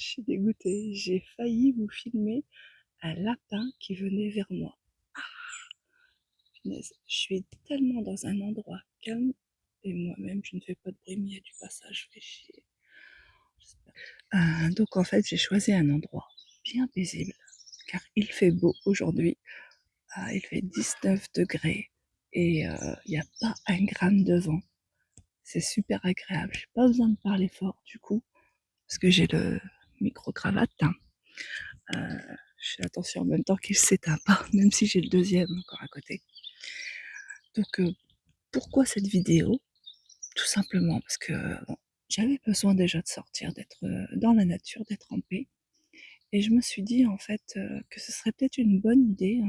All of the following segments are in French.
Je suis dégoûtée, j'ai failli vous filmer un lapin qui venait vers moi. Punaise, je suis tellement dans un endroit calme et moi-même je ne fais pas de bruit, mais il y a du passage, je fais chier. Donc en fait, j'ai choisi un endroit bien paisible car il fait beau aujourd'hui. Il fait 19 degrés et il n'y a pas un gramme de vent. C'est super agréable. J'ai pas besoin de parler fort du coup parce que j'ai le micro-cravate. Je fais attention en même temps qu'il s'éteint pas, même si j'ai le deuxième encore à côté. Donc pourquoi cette vidéo? Tout simplement parce que bon, j'avais besoin déjà de sortir, d'être dans la nature, d'être en paix. Et je me suis dit en fait que ce serait peut-être une bonne idée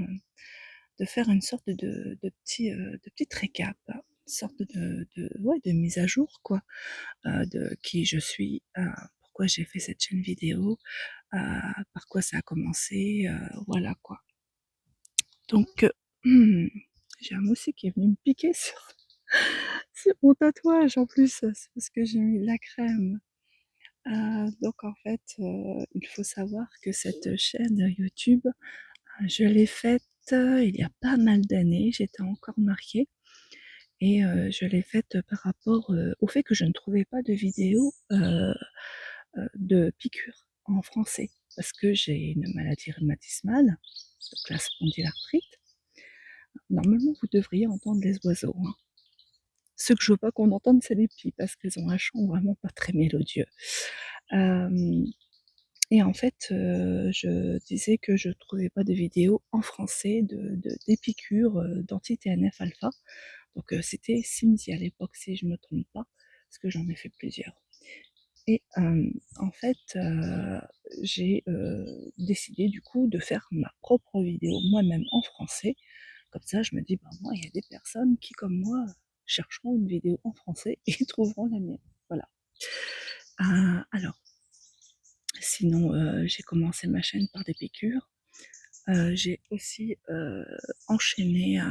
de faire une sorte de petite récap, hein, une sorte ouais, de mise à jour, quoi, de qui je suis, pourquoi j'ai fait cette chaîne vidéo, par quoi ça a commencé, voilà quoi. Donc, j'ai un moustique qui est venu me piquer sur mon tatouage en plus, c'est parce que j'ai mis de la crème. Donc en fait, il faut savoir que cette chaîne YouTube, je l'ai faite il y a pas mal d'années, j'étais encore mariée et je l'ai faite par rapport au fait que je ne trouvais pas de vidéos de piqûres en français parce que j'ai une maladie rhumatismale, donc la spondylarthrite. Normalement, vous devriez entendre les oiseaux, hein. Ce que je veux pas qu'on entende, c'est les pies, parce qu'elles ont un chant vraiment pas très mélodieux. Euh, et en fait, je disais que je trouvais pas de vidéos en français des piqûres d'anti-TNF alpha. Donc c'était Cindy à l'époque, si je me trompe pas, parce que j'en ai fait plusieurs. Et en fait, j'ai décidé du coup de faire ma propre vidéo moi-même en français. Comme ça, je me dis, ben moi, il y a des personnes qui, comme moi, chercheront une vidéo en français et trouveront la mienne. Voilà. Alors, sinon, j'ai commencé ma chaîne par des piqûres. J'ai aussi enchaîné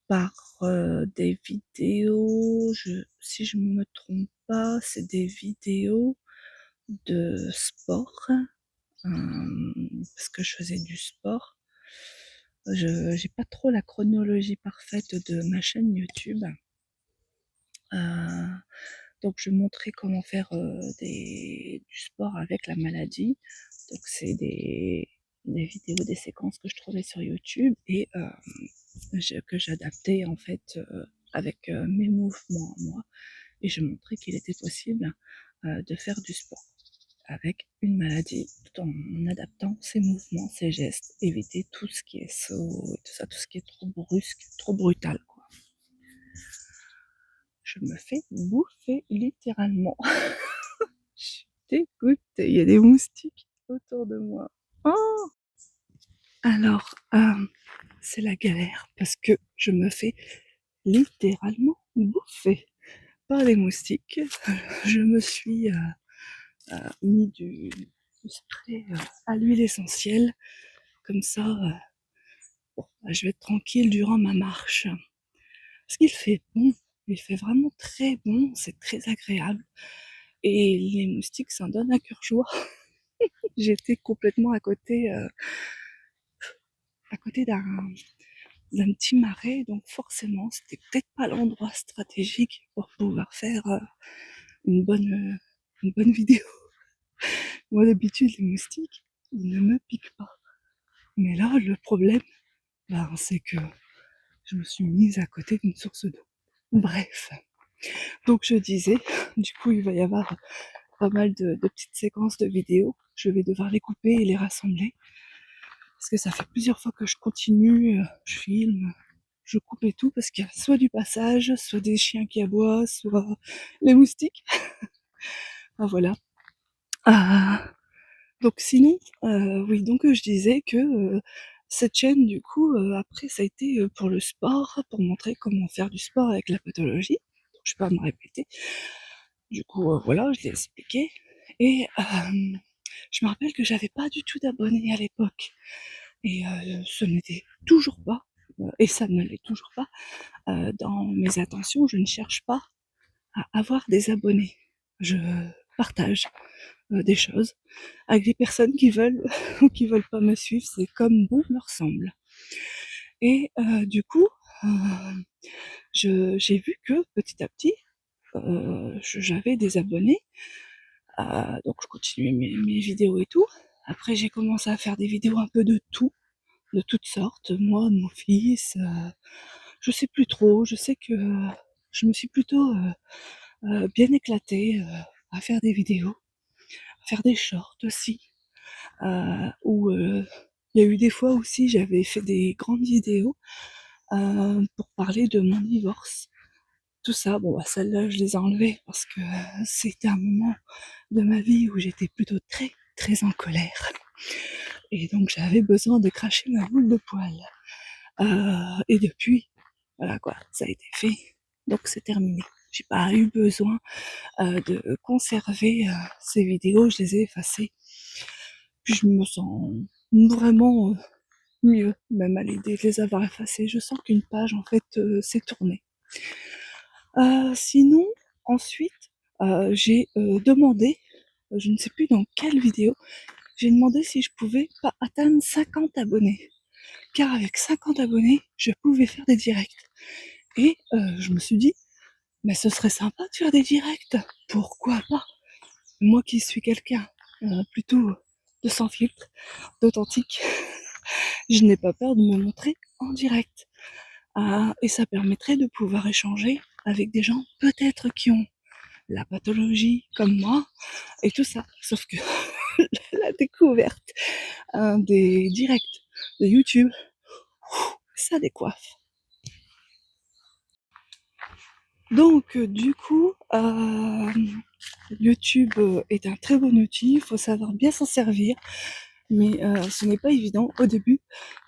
par des vidéos, si je me trompe pas, c'est des vidéos de sport, parce que je faisais du sport. Je j'ai pas trop la chronologie parfaite de ma chaîne YouTube. Euh, donc je montrais comment faire du sport avec la maladie. Donc c'est des vidéos, des séquences que je trouvais sur YouTube et que j'adaptais en fait avec mes mouvements à moi. Et je montrais qu'il était possible de faire du sport avec une maladie tout en adaptant ses mouvements, ses gestes, éviter tout ce qui est saut et tout ça, tout ce qui est trop brusque, trop brutal, quoi. Je me fais bouffer littéralement. Je suis dégoûtée, il y a des moustiques autour de moi. Oh, alors, c'est la galère parce que je me fais littéralement bouffer par les moustiques. Je me suis mis du spray à l'huile essentielle. Comme ça, bon, je vais être tranquille durant ma marche. Parce qu'il fait bon, il fait vraiment très bon, c'est très agréable. Et les moustiques s'en donnent à cœur joie. J'étais complètement à côté d'un petit marais, donc forcément, c'était peut-être pas l'endroit stratégique pour pouvoir faire une bonne vidéo. Moi, d'habitude, les moustiques, ils ne me piquent pas. Mais là, le problème, ben, c'est que je me suis mise à côté d'une source d'eau. Bref. Donc, je disais, du coup, il va y avoir pas mal de petites séquences de vidéos. Je vais devoir les couper et les rassembler. Parce que ça fait plusieurs fois que je continue, je filme, je coupe et tout, parce qu'il y a soit du passage, soit des chiens qui aboient, soit les moustiques. Ah voilà. Ah, donc sinon, oui, donc je disais que cette chaîne, du coup, après, ça a été pour le sport, pour montrer comment faire du sport avec la pathologie. Donc, je vais pas me répéter. Du coup, voilà, je l'ai expliqué. Et je me rappelle que j'avais pas du tout d'abonnés à l'époque. Et ce n'était toujours pas, et ça ne l'est toujours pas, dans mes intentions, je ne cherche pas à avoir des abonnés. Je partage. des choses avec des personnes qui veulent ou qui veulent pas me suivre, c'est comme bon leur semble. Et du coup, j'ai vu que petit à petit, j'avais des abonnés, donc je continuais mes vidéos et tout. Après, j'ai commencé à faire des vidéos un peu de tout, de toutes sortes. Moi, mon fils, je sais plus trop. Je sais que je me suis plutôt bien éclatée à faire des vidéos, à faire des shorts aussi. Où il y a eu des fois aussi, j'avais fait des grandes vidéos pour parler de mon divorce. Tout ça, bon, bah, celles-là, je les ai enlevées parce que c'était un moment de ma vie où j'étais plutôt très, très en colère. Et donc, j'avais besoin de cracher ma boule de poil. Et depuis, voilà quoi, ça a été fait. Donc, c'est terminé. J'ai pas eu besoin de conserver ces vidéos, je les ai effacées. Puis je me sens vraiment mieux, même à l'idée de les avoir effacées. Je sens qu'une page, en fait, s'est tournée. Sinon, ensuite, j'ai demandé, je ne sais plus dans quelle vidéo, j'ai demandé si je pouvais pas atteindre 50 abonnés. Car avec 50 abonnés, je pouvais faire des directs. Et je me suis dit, mais ce serait sympa de faire des directs. Pourquoi pas? Moi qui suis quelqu'un plutôt de sans filtre, d'authentique, je n'ai pas peur de me montrer en direct. Et ça permettrait de pouvoir échanger avec des gens peut-être qui ont la pathologie comme moi et tout ça. Sauf que la découverte des directs de YouTube, ça décoiffe. Donc du coup, YouTube est un très bon outil, il faut savoir bien s'en servir, mais ce n'est pas évident au début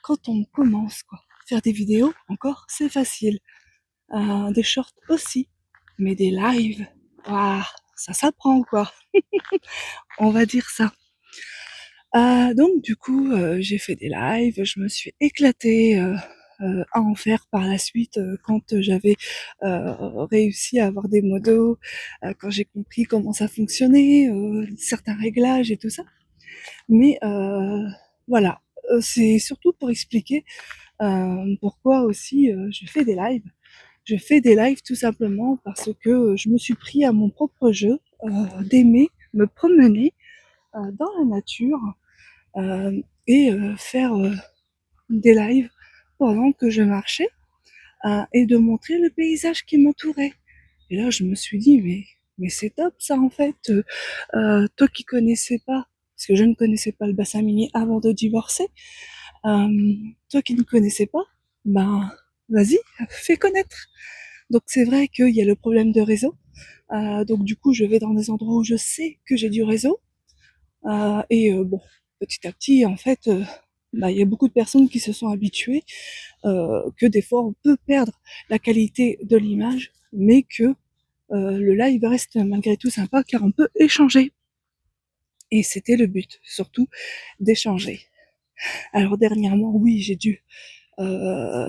quand on commence quoi. Faire des vidéos, encore, c'est facile. Des shorts aussi, mais des lives, waouh, ça s'apprend quoi. On va dire ça. Donc du coup, j'ai fait des lives, je me suis éclatée à en faire par la suite quand j'avais réussi à avoir des modos, quand j'ai compris comment ça fonctionnait, certains réglages et tout ça. Mais voilà, c'est surtout pour expliquer pourquoi aussi je fais des lives. Je fais des lives tout simplement parce que je me suis pris à mon propre jeu d'aimer me promener dans la nature et faire des lives pendant que je marchais et de montrer le paysage qui m'entourait. Et là, je me suis dit, mais c'est top ça en fait. Toi qui connaissais pas, parce que je ne connaissais pas le bassin minier avant de divorcer, toi qui ne connaissais pas, ben vas-y, fais connaître. Donc c'est vrai qu'il y a le problème de réseau. Donc du coup, je vais dans des endroits où je sais que j'ai du réseau. Et bon, petit à petit, en fait, bah, il y a beaucoup de personnes qui se sont habituées que des fois on peut perdre la qualité de l'image, mais que le live reste malgré tout sympa car on peut échanger. Et c'était le but, surtout d'échanger. Alors dernièrement, oui, j'ai dû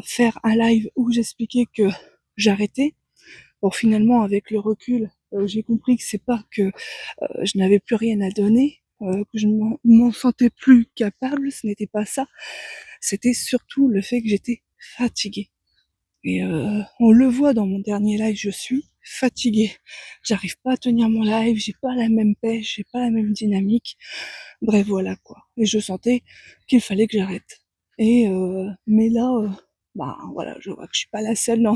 faire un live où j'expliquais que j'arrêtais. Bon, finalement, avec le recul, j'ai compris que c'est pas que je n'avais plus rien à donner, que je ne m'en sentais plus capable, ce n'était pas ça. C'était surtout le fait que j'étais fatiguée. Et on le voit dans mon dernier live, je suis fatiguée. J'arrive pas à tenir mon live, j'ai pas la même pêche, j'ai pas la même dynamique. Bref, voilà quoi. Et je sentais qu'il fallait que j'arrête. Et mais là, bah voilà, je vois que je suis pas la seule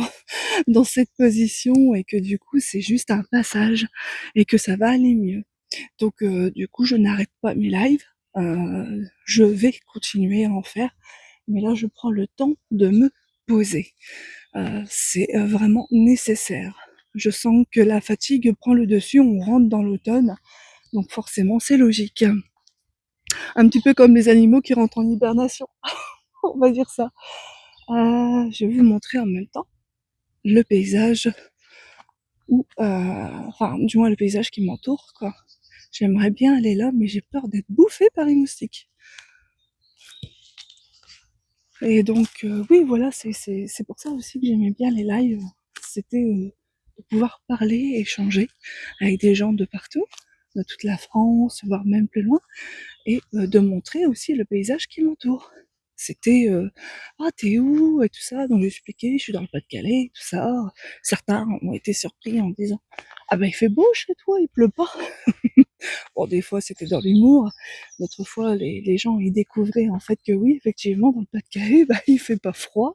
dans cette position et que du coup c'est juste un passage et que ça va aller mieux. Donc du coup je n'arrête pas mes lives, je vais continuer à en faire, mais là je prends le temps de me poser. C'est vraiment nécessaire. Je sens que la fatigue prend le dessus, on rentre dans l'automne, donc forcément c'est logique. Un petit peu comme les animaux qui rentrent en hibernation, on va dire ça. Je vais vous montrer en même temps le paysage ou enfin du moins le paysage qui m'entoure quoi. J'aimerais bien aller là mais j'ai peur d'être bouffée par les moustiques. Et donc oui voilà c'est pour ça aussi que j'aimais bien les lives. C'était de pouvoir parler, échanger avec des gens de partout. de toute la France, voire même plus loin, et de montrer aussi le paysage qui m'entoure. C'était ah t'es où et tout ça, donc j'ai expliqué je suis dans le Pas-de-Calais, tout ça. Certains ont été surpris en disant ah ben il fait beau chez toi, il pleut pas. Bon des fois c'était dans l'humour, d'autres fois les gens ils découvraient en fait que oui effectivement dans le Pas-de-Calais bah il fait pas froid,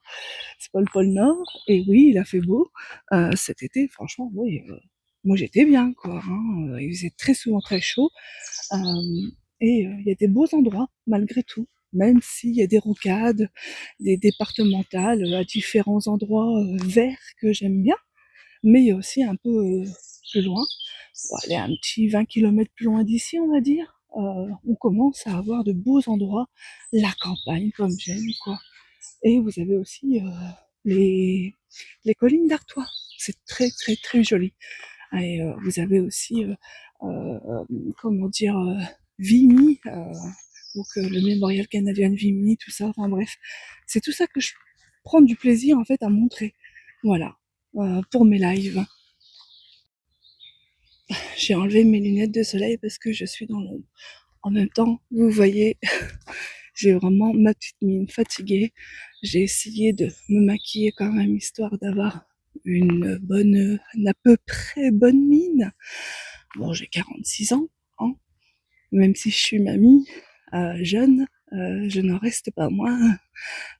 c'est pas le pôle Nord, et oui il a fait beau cet été franchement oui. Moi j'étais bien quoi, hein. Il faisait très souvent très chaud. Et il y a des beaux endroits malgré tout, même s'il y a des rocades, des départementales à différents endroits verts que j'aime bien, mais il y a aussi un peu plus loin, bon, allez, un petit 20 kilomètres plus loin d'ici, on va dire, on commence à avoir de beaux endroits, la campagne comme j'aime, quoi. Et vous avez aussi les, les collines d'Artois, c'est très très très joli. Et vous avez aussi, comment dire, Vimy, donc le mémorial canadien de Vimy, tout ça. Enfin bref, c'est tout ça que je prends du plaisir en fait à montrer. Voilà, pour mes lives. J'ai enlevé mes lunettes de soleil parce que je suis dans l'ombre. En même temps, vous voyez, j'ai vraiment ma petite mine fatiguée. J'ai essayé de me maquiller quand même histoire d'avoir une à peu près bonne mine. Bon, j'ai 46 ans, hein, même si je suis mamie, jeune, je n'en reste pas moins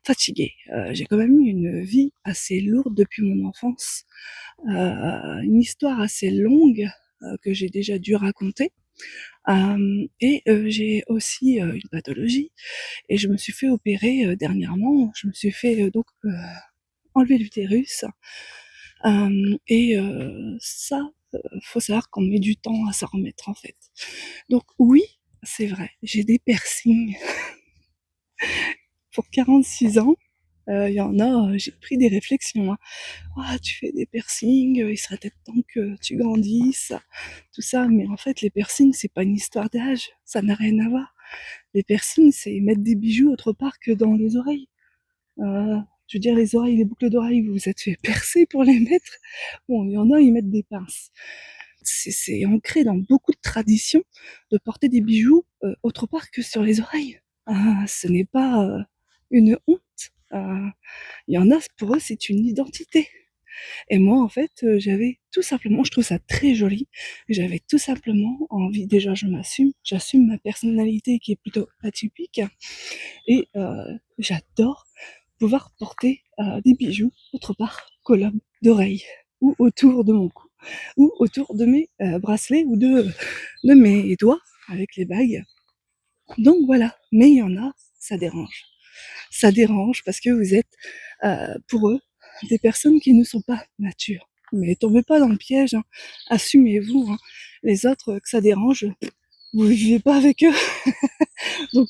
fatiguée. J'ai quand même eu une vie assez lourde depuis mon enfance, une histoire assez longue que j'ai déjà dû raconter. Et j'ai aussi une pathologie et je me suis fait opérer dernièrement. Je me suis fait donc enlever l'utérus. Et ça, faut savoir qu'on met du temps à s'en remettre en fait. Donc oui, c'est vrai, j'ai des piercings pour 46 ans. Il y en a, j'ai pris des réflexions. Hein. Ah, tu fais des piercings, il serait peut-être temps que tu grandisses, tout ça. Mais en fait, les piercings, c'est pas une histoire d'âge, ça n'a rien à voir. Les piercings, c'est mettre des bijoux autre part que dans les oreilles. Je veux dire, les oreilles, les boucles d'oreilles, vous vous êtes fait percer pour les mettre. Bon, il y en a, ils mettent des pinces. C'est ancré dans beaucoup de traditions de porter des bijoux autre part que sur les oreilles. Ce n'est pas une honte. Euh, Il y en a, pour eux, c'est une identité. Et moi, en fait, j'avais tout simplement, je trouve ça très joli, j'avais tout simplement envie, déjà je m'assume, j'assume ma personnalité qui est plutôt atypique, et j'adore pouvoir porter des bijoux autre part qu'au lobe d'oreille, ou autour de mon cou, ou autour de mes bracelets, ou de mes doigts avec les bagues. Donc voilà, mais il y en a, ça dérange. Ça dérange parce que vous êtes, pour eux, des personnes qui ne sont pas matures. Mais tombez pas dans le piège, hein. Assumez-vous. Hein. Les autres, que ça dérange, vous ne vivez pas avec eux. Donc,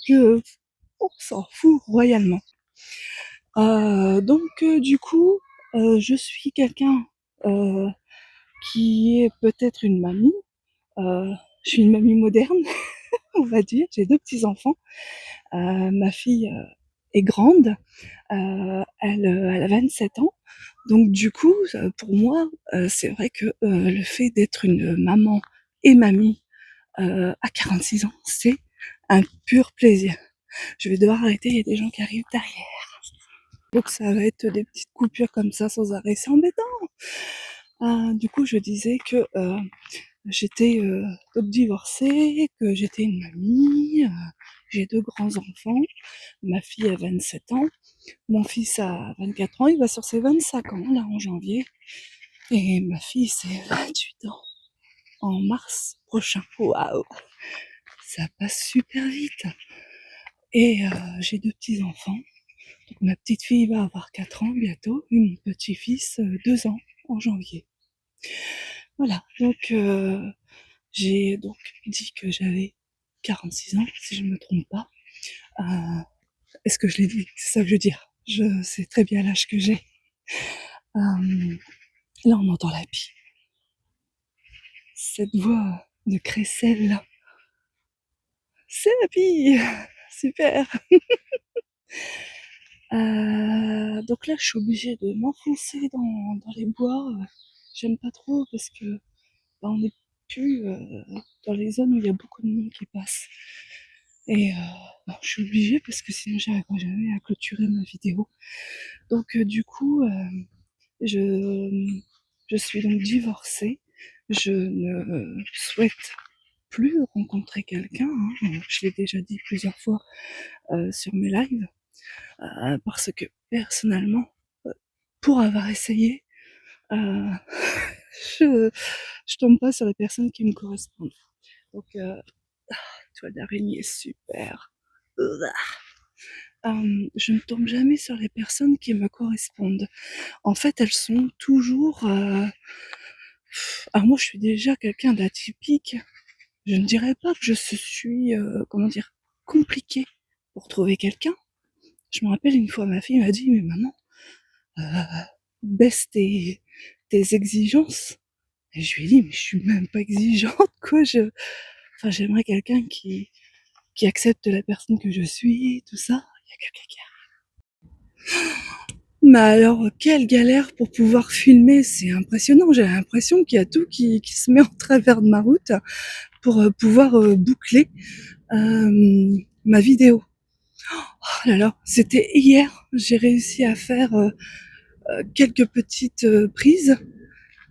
on s'en fout royalement. Donc, du coup, je suis quelqu'un euh, qui est peut-être une mamie. Je suis une mamie moderne, on va dire. J'ai deux petits-enfants. Ma fille est grande. Elle a 27 ans. Donc du coup, pour moi, c'est vrai que le fait d'être une maman et mamie à 46 ans, c'est un pur plaisir. Je vais devoir arrêter, il y a des gens qui arrivent derrière. Donc ça va être des petites coupures comme ça sans arrêt, c'est embêtant. Du coup, je disais que j'étais divorcée, que j'étais une mamie, j'ai deux grands-enfants, ma fille a 27 ans, mon fils a 24 ans, il va sur ses 25 ans là en janvier, et ma fille c'est 28 ans en mars prochain. Waouh, ça passe super vite. Et j'ai deux petits-enfants. Donc, ma petite fille va avoir 4 ans bientôt, et mon petit-fils 2 ans en janvier. Voilà, donc j'ai donc dit que j'avais 46 ans, si je ne me trompe pas. Euh, Est-ce que je l'ai dit? C'est ça que je veux dire. Je sais très bien l'âge que j'ai. Là, on entend la pie. Cette voix de crécelle, là. C'est la pie. Super. Donc là, je suis obligée de m'enfoncer dans les bois. J'aime pas trop parce que bah, on est plus dans les zones où il y a beaucoup de monde qui passe. Et bon, je suis obligée parce que sinon j'arriverai jamais à clôturer ma vidéo. Donc du coup, je, je suis donc divorcée. Je ne souhaite plus rencontrer quelqu'un, hein. Je l'ai déjà dit plusieurs fois sur mes lives, parce que personnellement, pour avoir essayé, euh, je, je tombe pas sur les personnes qui me correspondent. Donc, toile d'araignée, super. Je ne tombe jamais sur les personnes qui me correspondent. En fait, elles sont toujours. Alors moi, je suis déjà quelqu'un d'atypique. Je ne dirais pas que je suis, comment dire, compliquée pour trouver quelqu'un. Je me rappelle une fois, ma fille m'a dit, mais maman, baisse tes exigences. Et je lui ai dit, mais je suis même pas exigeante, quoi. Enfin, j'aimerais quelqu'un qui accepte la personne que je suis, tout ça. Il y a quelqu'un qui arrive. Mais alors, quelle galère pour pouvoir filmer, c'est impressionnant. J'ai l'impression qu'il y a tout qui se met en travers de ma route pour pouvoir boucler ma vidéo. Oh là là, c'était hier. J'ai réussi à faire quelques petites prises.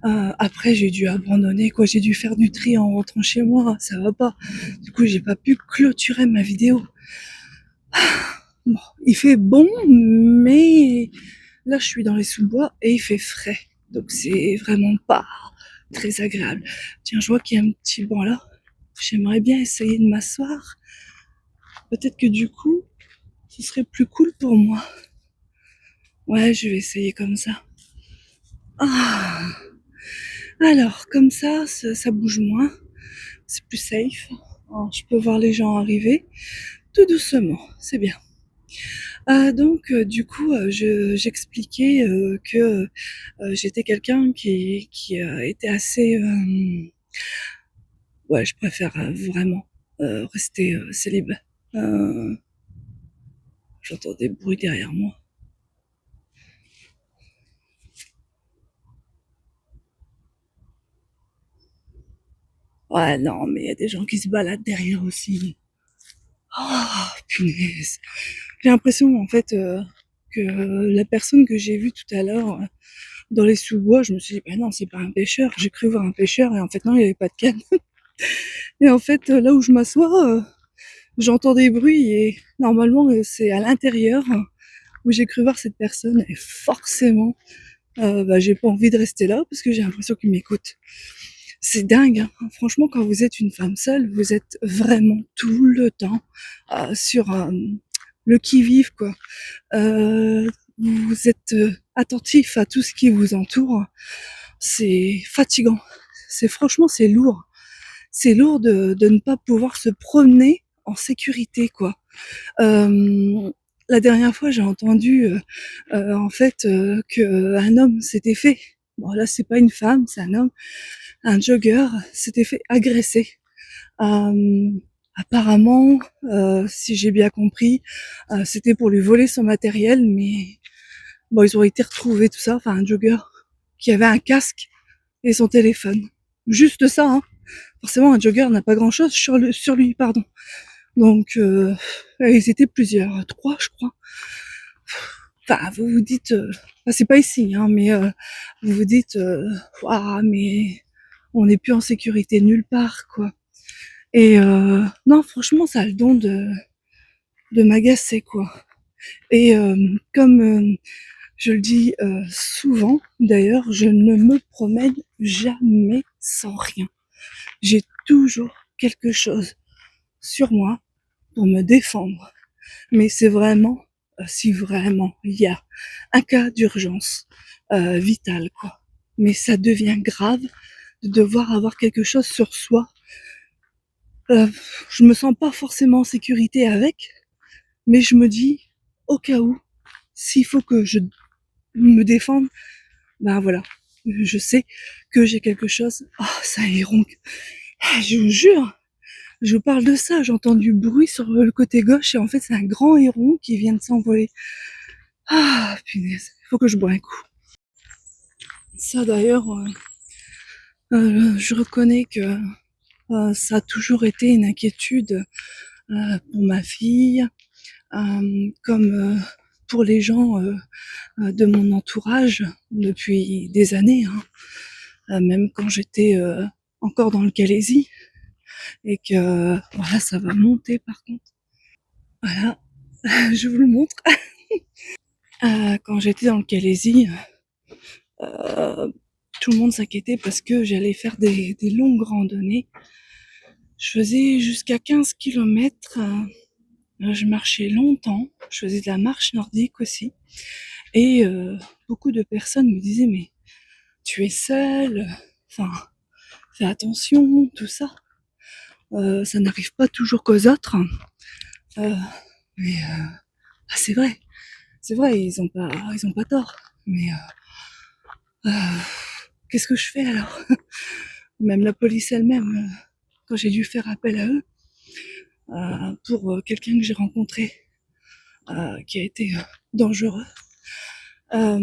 Après, j'ai dû abandonner, quoi. J'ai dû faire du tri en rentrant chez moi. Ça va pas. Du coup, j'ai pas pu clôturer ma vidéo. Bon, il fait bon, mais là, je suis dans les sous-bois et il fait frais. Donc, c'est vraiment pas très agréable. Tiens, je vois qu'il y a un petit banc là. J'aimerais bien essayer de m'asseoir. Peut-être que du coup, ce serait plus cool pour moi. Ouais, je vais essayer comme ça. Ah. Alors, comme ça bouge moins. C'est plus safe. Alors, je peux voir les gens arriver tout doucement. C'est bien. Donc, du coup, j'expliquais que j'étais quelqu'un qui était assez... ouais, je préfère vraiment rester célibataire. Euh, J'entends des bruits derrière moi. Ouais, non, mais il y a des gens qui se baladent derrière aussi. Oh, punaise. J'ai l'impression, en fait, que la personne que j'ai vue tout à l'heure dans les sous-bois, je me suis dit, bah non, c'est pas un pêcheur. J'ai cru voir un pêcheur et en fait, non, il n'y avait pas de canne. Et en fait, là où je m'assois, j'entends des bruits et normalement, c'est à l'intérieur où j'ai cru voir cette personne. Et forcément, bah, j'ai pas envie de rester là parce que j'ai l'impression qu'il m'écoute. C'est dingue, hein. Franchement, quand vous êtes une femme seule, vous êtes vraiment tout le temps sur le qui-vive, quoi. Vous êtes attentif à tout ce qui vous entoure. C'est fatigant. C'est lourd. C'est lourd de ne pas pouvoir se promener en sécurité, quoi. La dernière fois, j'ai entendu en fait que un homme s'était fait. Bon là, c'est pas une femme, c'est un homme. Un jogger s'était fait agresser. Euh, Apparemment, si j'ai bien compris, c'était pour lui voler son matériel, mais bon, ils ont été retrouvés tout ça. Enfin, un jogger qui avait un casque et son téléphone. Juste ça, hein. Forcément, un jogger n'a pas grand-chose sur lui, pardon. Donc, ils étaient plusieurs, trois, je crois. Enfin, vous vous dites, enfin, c'est pas ici, hein, mais vous vous dites, waouh, mais on n'est plus en sécurité nulle part, quoi. Et non, franchement, ça a le don de m'agacer, quoi. Et comme je le dis souvent, d'ailleurs, je ne me promène jamais sans rien. J'ai toujours quelque chose sur moi pour me défendre. Mais c'est vraiment, si vraiment il y a un cas d'urgence vital, quoi. Mais ça devient grave de devoir avoir quelque chose sur soi. Je me sens pas forcément en sécurité avec, mais je me dis, au cas où, s'il faut que je me défende, ben voilà, je sais que j'ai quelque chose. Ah, oh, ça y ronque. Je vous jure, je vous parle de ça, j'entends du bruit sur le côté gauche et en fait c'est un grand héron qui vient de s'envoler. Ah, punaise, il faut que je bois un coup. Ça d'ailleurs, Je reconnais que ça a toujours été une inquiétude pour ma fille, comme pour les gens de mon entourage depuis des années, hein. Même quand j'étais encore dans le Calaisis et que voilà, ça va monter par contre. Voilà, je vous le montre. Quand j'étais dans le Calaisis, euh, tout le monde s'inquiétait parce que j'allais faire des longues randonnées. Je faisais jusqu'à 15 kilomètres. Je marchais longtemps. Je faisais de la marche nordique aussi. Et beaucoup de personnes me disaient, mais tu es seule, enfin, fais attention, tout ça. Ça n'arrive pas toujours qu'aux autres. Euh, mais c'est vrai, ils ont pas tort. Mais qu'est-ce que je fais alors? Même la police elle-même, quand j'ai dû faire appel à eux, pour quelqu'un que j'ai rencontré, qui a été dangereux, euh,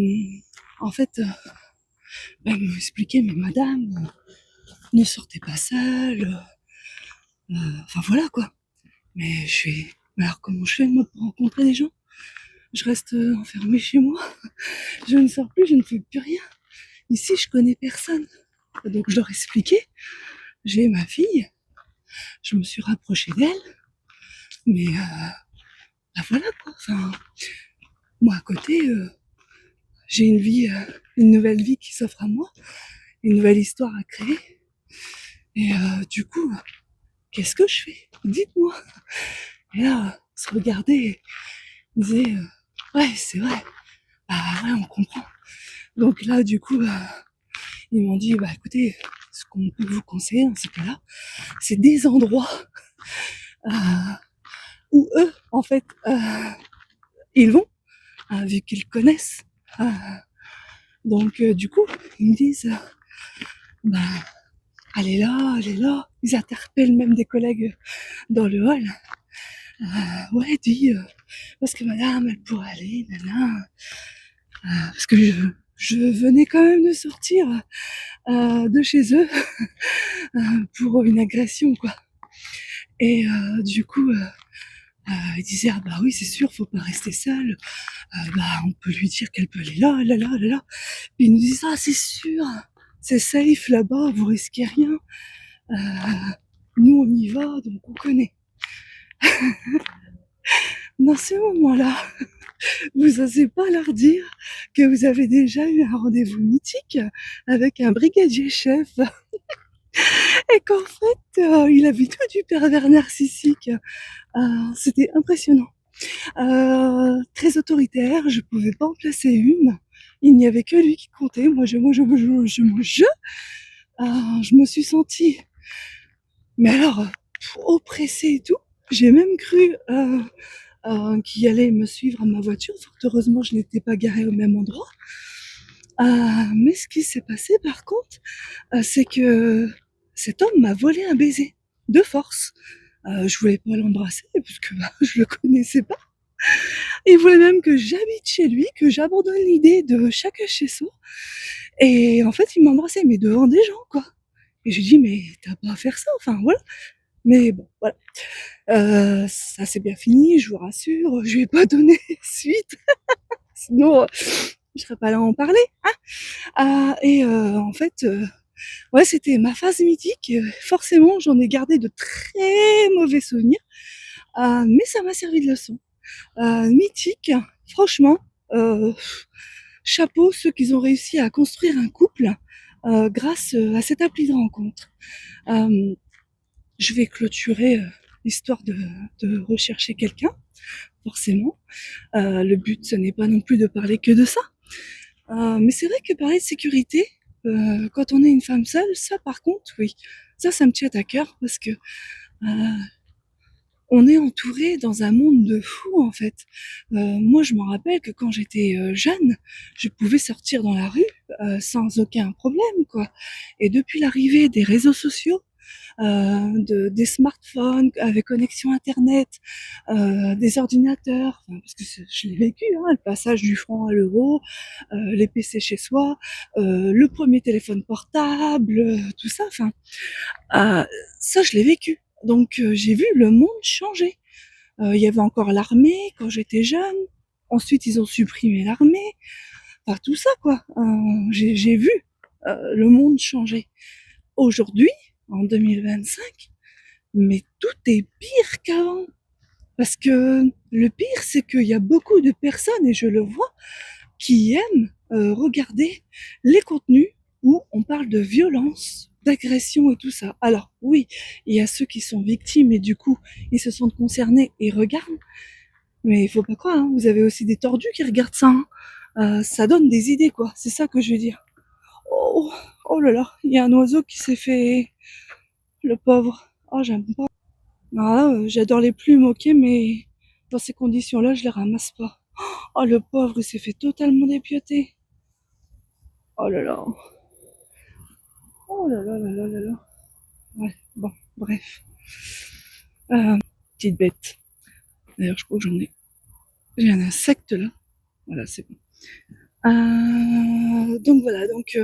en fait, ils m'ont expliqué, mais madame, ne sortez pas seule. Enfin voilà quoi. Mais je suis. Alors comment je fais moi pour rencontrer des gens? Je reste enfermée chez moi. Je ne sors plus, je ne fais plus rien. Ici, je connais personne. Donc je leur expliquais. J'ai ma fille. Je me suis rapprochée d'elle. Mais bah voilà quoi. Enfin, moi à côté, j'ai une vie, une nouvelle vie qui s'offre à moi, une nouvelle histoire à créer. Et du coup, qu'est-ce que je fais? Dites-moi. Et là, se regarder, ils disaient, ouais, c'est vrai. Bah ouais, on comprend. Donc là, du coup, ils m'ont dit, bah écoutez, ce qu'on peut vous conseiller dans ces cas-là, c'est des endroits euh, où eux, en fait, ils vont, vu qu'ils connaissent. Euh, donc du coup, ils me disent, bah allez là, allez là. Ils interpellent même des collègues dans le hall. Ouais, dis, parce que madame, elle pourrait aller, nana. Parce que je venais quand même de sortir de chez eux pour une agression, quoi. Et du coup, il disait ah bah oui c'est sûr, faut pas rester seul. Bah on peut lui dire qu'elle peut aller là, là, là, là, là. Et il nous disait ah c'est sûr, c'est safe là-bas, vous risquez rien. Euh, Nous on y va, donc on connaît. Dans ce moment-là, vous osez pas leur dire que vous avez déjà eu un rendez-vous mythique avec un brigadier chef et qu'en fait il avait tout du pervers narcissique. C'était impressionnant. Très autoritaire, je pouvais pas en placer une. Il n'y avait que lui qui comptait. Moi, je me suis sentie, mais alors, oppressée et tout. J'ai même cru qu'il allait me suivre à ma voiture. Fort heureusement, je n'étais pas garée au même endroit. Mais ce qui s'est passé, par contre, c'est que cet homme m'a volé un baiser de force. Je voulais pas l'embrasser parce que bah, je le connaissais pas. Il voulait même que j'habite chez lui, que j'abandonne l'idée de chacun chez soi. Et en fait, il m'a embrassé, mais devant des gens, quoi. Et j'ai dit, mais t'as pas à faire ça, enfin voilà. Mais bon, voilà. Ça s'est bien fini, je vous rassure. Je lui ai pas donné suite, sinon je serais pas là à en parler. Hein. Et en fait, ouais, c'était ma phase mythique. Forcément, j'en ai gardé de très mauvais souvenirs, mais ça m'a servi de leçon. Mythique, franchement, chapeau ceux qui ont réussi à construire un couple grâce à cette appli de rencontre. Euh, je vais clôturer l'histoire de rechercher quelqu'un, forcément. Le but, ce n'est pas non plus de parler que de ça. Mais c'est vrai que parler de sécurité, quand on est une femme seule, ça par contre, oui, ça me tient à cœur parce que on est entouré dans un monde de fous en fait. Moi, je me rappelle que quand j'étais jeune, je pouvais sortir dans la rue sans aucun problème, quoi. Et depuis l'arrivée des réseaux sociaux, des smartphones avec connexion internet, des ordinateurs, enfin, parce que je l'ai vécu, hein, le passage du franc à l'euro, les PC chez soi, le premier téléphone portable, tout ça, enfin, euh, ça je l'ai vécu. Donc j'ai vu le monde changer. Il y avait encore l'armée quand j'étais jeune. Ensuite, ils ont supprimé l'armée. Enfin, tout ça, quoi. J'ai vu le monde changer. Aujourd'hui, en 2025, mais tout est pire qu'avant. Parce que le pire, c'est qu'il y a beaucoup de personnes, et je le vois, qui aiment regarder les contenus où on parle de violence, d'agression et tout ça. Alors oui, il y a ceux qui sont victimes et du coup, ils se sentent concernés et regardent. Mais il faut pas croire, hein, vous avez aussi des tordus qui regardent ça. Hein. Ça donne des idées, quoi. C'est ça que je veux dire. Oh, oh là là, il y a un oiseau qui s'est fait... Le pauvre. Oh, j'aime pas. Ah, j'adore les plumes, ok, mais dans ces conditions-là, je les ramasse pas. Oh, le pauvre, il s'est fait totalement dépioter. Oh là là. Oh là là là là là là. Ouais, bon, bref. Petite bête. D'ailleurs, je crois que j'en ai... J'ai un insecte là. Voilà, c'est bon. Donc voilà, donc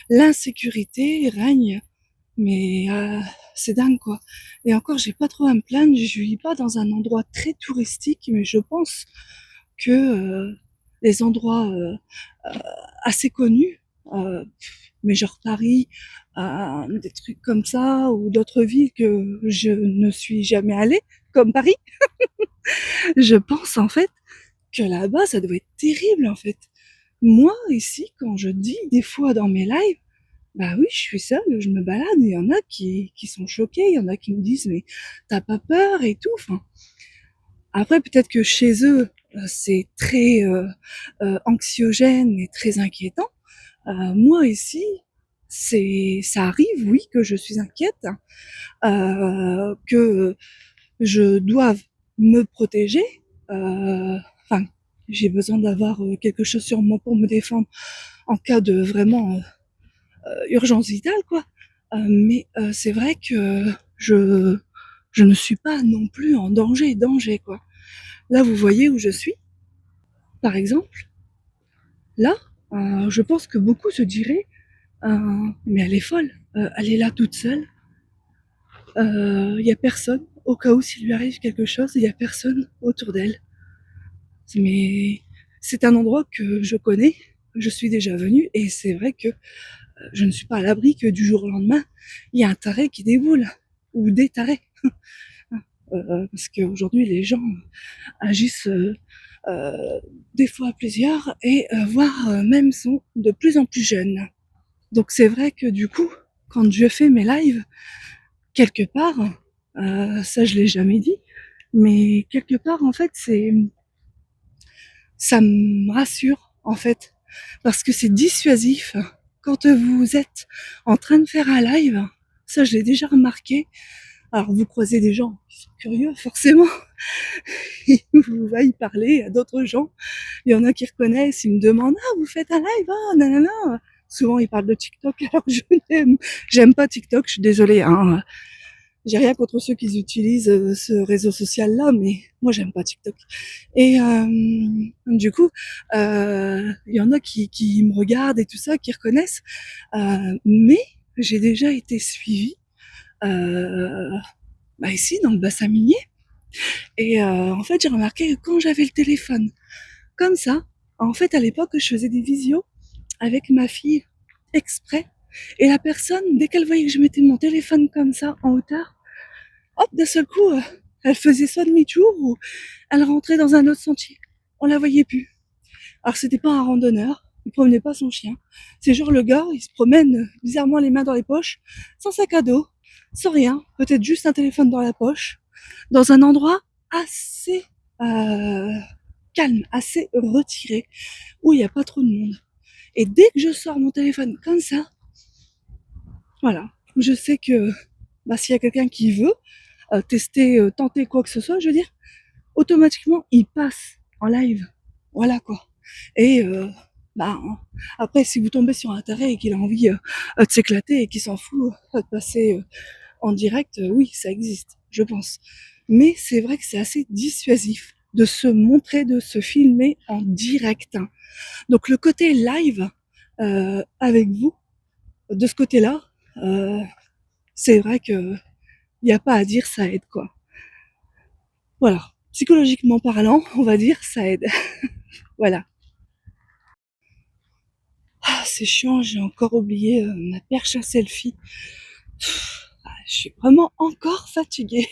l'insécurité règne, mais c'est dingue quoi. Et encore, j'ai pas trop à me plaindre, je vis pas dans un endroit très touristique, mais je pense que les endroits assez connus, euh, mais genre Paris, des trucs comme ça, ou d'autres villes que je ne suis jamais allée, comme Paris, je pense en fait que là-bas, ça doit être terrible en fait. Moi, ici, quand je dis des fois dans mes lives, bah oui, je suis seule, je me balade, et il y en a qui sont choqués, il y en a qui me disent, mais t'as pas peur et tout. Enfin, après, peut-être que chez eux, c'est très anxiogène et très inquiétant. Moi, ici, ça arrive, oui, que je suis inquiète, que je doive me protéger. Enfin, j'ai besoin d'avoir quelque chose sur moi pour me défendre en cas de vraiment urgence vitale, quoi. Mais c'est vrai que je, je ne suis pas non plus en danger, quoi. Là, vous voyez où je suis, par exemple. Là, je pense que beaucoup se diraient, mais elle est folle, elle est là toute seule, il y a personne, au cas où s'il lui arrive quelque chose, il y a personne autour d'elle. Mais c'est un endroit que je connais, je suis déjà venue, et c'est vrai que je ne suis pas à l'abri que du jour au lendemain, il y a un taré qui déboule, ou des tarés. Parce qu'aujourd'hui, les gens agissent des fois à plusieurs, et voire même sont de plus en plus jeunes. Donc c'est vrai que du coup, quand je fais mes lives, quelque part, ça je l'ai jamais dit, mais quelque part en fait ça me rassure en fait, parce que c'est dissuasif. Quand vous êtes en train de faire un live, ça je l'ai déjà remarqué. Alors vous croisez des gens qui sont curieux forcément, vous va y parler à d'autres gens. Il y en a qui reconnaissent, ils me demandent ah vous faites un live ah nanana. Souvent ils parlent de TikTok, alors j'aime pas TikTok, je suis désolée hein. J'ai rien contre ceux qui utilisent ce réseau social-là, mais moi j'aime pas TikTok. Et du coup, il y en a qui me regardent et tout ça, qui reconnaissent. Mais j'ai déjà été suivie bah ici dans le bassin minier. Et en fait, j'ai remarqué que quand j'avais le téléphone comme ça, en fait, à l'époque, je faisais des visios avec ma fille exprès. Et la personne, dès qu'elle voyait que je mettais mon téléphone comme ça en hauteur, hop, d'un seul coup, elle faisait soit demi-tour ou elle rentrait dans un autre sentier. On la voyait plus. Alors c'était pas un randonneur, il promenait pas son chien. C'est genre le gars, il se promène bizarrement les mains dans les poches, sans sac à dos, sans rien, peut-être juste un téléphone dans la poche, dans un endroit assez euh, calme, assez retiré, où il n'y a pas trop de monde. Et dès que je sors mon téléphone comme ça, voilà, je sais que bah, s'il y a quelqu'un qui veut tester, tenter quoi que ce soit, je veux dire, automatiquement, il passe en live. Voilà quoi. Et bah, après, si vous tombez sur un taré et qu'il a envie de s'éclater et qu'il s'en fout de passer en direct, oui, ça existe, je pense. Mais c'est vrai que c'est assez dissuasif de se montrer, de se filmer en direct, hein. Donc le côté live avec vous, de ce côté-là, euh, c'est vrai que il n'y a pas à dire, ça aide quoi. Voilà, psychologiquement parlant, on va dire, ça aide. Voilà. Ah, c'est chiant, j'ai encore oublié ma perche à selfie. Je suis vraiment encore fatiguée.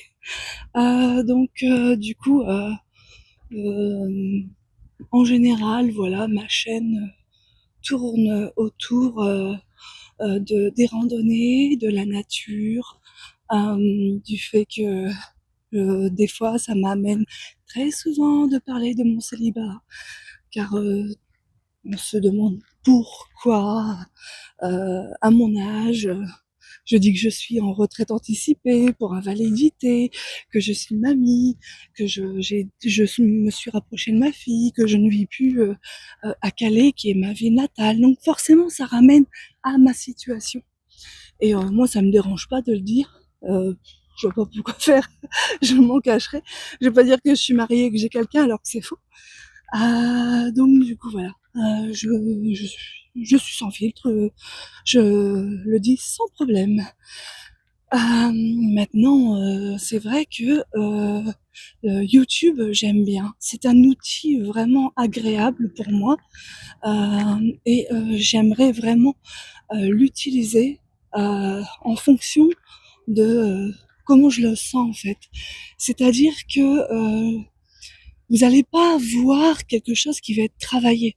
Donc du coup, euh, en général, voilà, ma chaîne tourne autour des randonnées, de la nature, du fait que des fois, ça m'amène très souvent de parler de mon célibat, car on se demande pourquoi, à mon âge, je dis que je suis en retraite anticipée pour invalidité, que je suis mamie, que je me suis rapprochée de ma fille, que je ne vis plus à Calais, qui est ma ville natale. Donc forcément, ça ramène à ma situation. Et moi, ça me dérange pas de le dire. Je vois pas pourquoi faire. Je m'en cacherai. Je vais pas dire que je suis mariée et que j'ai quelqu'un alors que c'est faux. Donc du coup voilà, je suis sans filtre, je le dis sans problème. Maintenant, c'est vrai que YouTube, j'aime bien. C'est un outil vraiment agréable pour moi et j'aimerais vraiment l'utiliser en fonction de comment je le sens en fait. C'est-à-dire que vous n'allez pas voir quelque chose qui va être travaillé.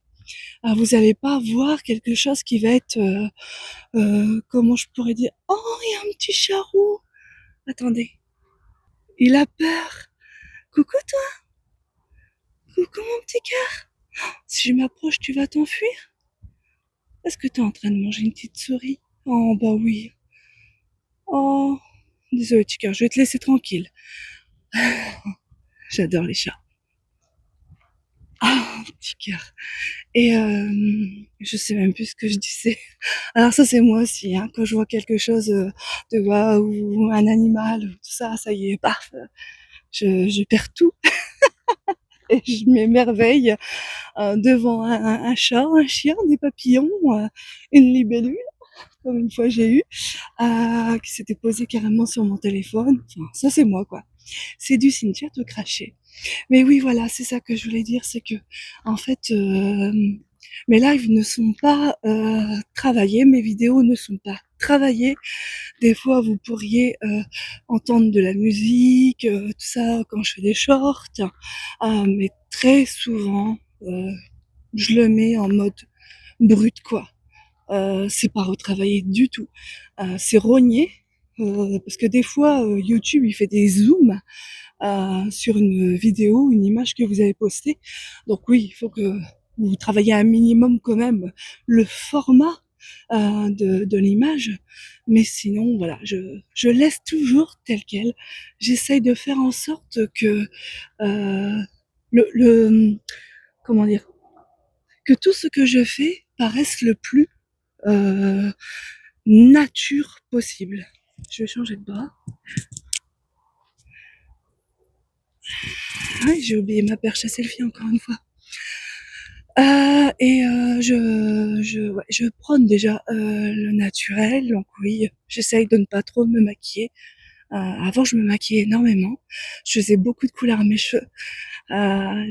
Vous n'allez pas voir quelque chose qui va être, comment je pourrais dire? Oh, il y a un petit charou. Attendez, il a peur. Coucou toi, coucou mon petit cœur. Si je m'approche, tu vas t'enfuir? Est-ce que tu es en train de manger une petite souris? Oh bah oui. Oh, désolé petit cœur, je vais te laisser tranquille. J'adore les chats. Ah, petit cœur. Et je sais même plus ce que je disais. Alors ça c'est moi aussi, hein, quand je vois quelque chose de waouh, ou un animal, ou tout ça, ça y est, paf, je perds tout et je m'émerveille devant un chat, un chien, des papillons, une libellule, comme une fois j'ai eu, qui s'était posée carrément sur mon téléphone. Enfin, ça c'est moi quoi. C'est du cimetière de cracher. Mais oui, voilà, c'est ça que je voulais dire, c'est que en fait, mes lives ne sont pas travaillés, mes vidéos ne sont pas travaillées. Des fois, vous pourriez entendre de la musique, tout ça, quand je fais des shorts, mais très souvent, je le mets en mode brut, quoi. C'est pas retravaillé du tout. C'est rogné, parce que des fois, YouTube, il fait des zooms sur une vidéo, une image que vous avez postée. Donc oui, il faut que vous travaillez un minimum quand même le format de l'image. Mais sinon, voilà, je laisse toujours tel quel. J'essaye de faire en sorte que le comment dire, que tout ce que je fais paraisse le plus euh, nature possible. Je vais changer de bras. Ah, j'ai oublié ma perche à selfie encore une fois. Et ouais, je prône déjà le naturel, donc oui, j'essaye de ne pas trop me maquiller. Avant, je me maquillais énormément. Je faisais beaucoup de couleurs à mes cheveux.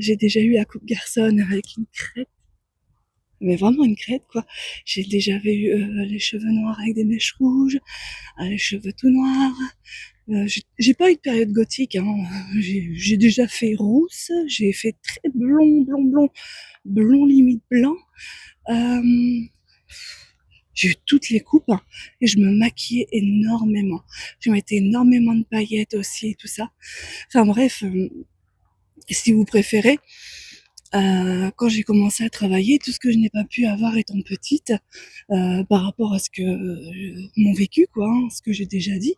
J'ai déjà eu la coupe garçonne avec une crête, mais vraiment une crête quoi. J'ai déjà eu les cheveux noirs avec des mèches rouges, les cheveux tout noirs. J'ai pas eu de période gothique, hein. J'ai déjà fait rousse, j'ai fait très blond, blond, blond, blond limite blanc. Euh, j'ai eu toutes les coupes hein, et je me maquillais énormément. Je mettais énormément de paillettes aussi et tout ça. Enfin bref, si vous préférez, quand j'ai commencé à travailler, tout ce que je n'ai pas pu avoir étant petite, par rapport à ce que mon vécu, quoi, hein, ce que j'ai déjà dit,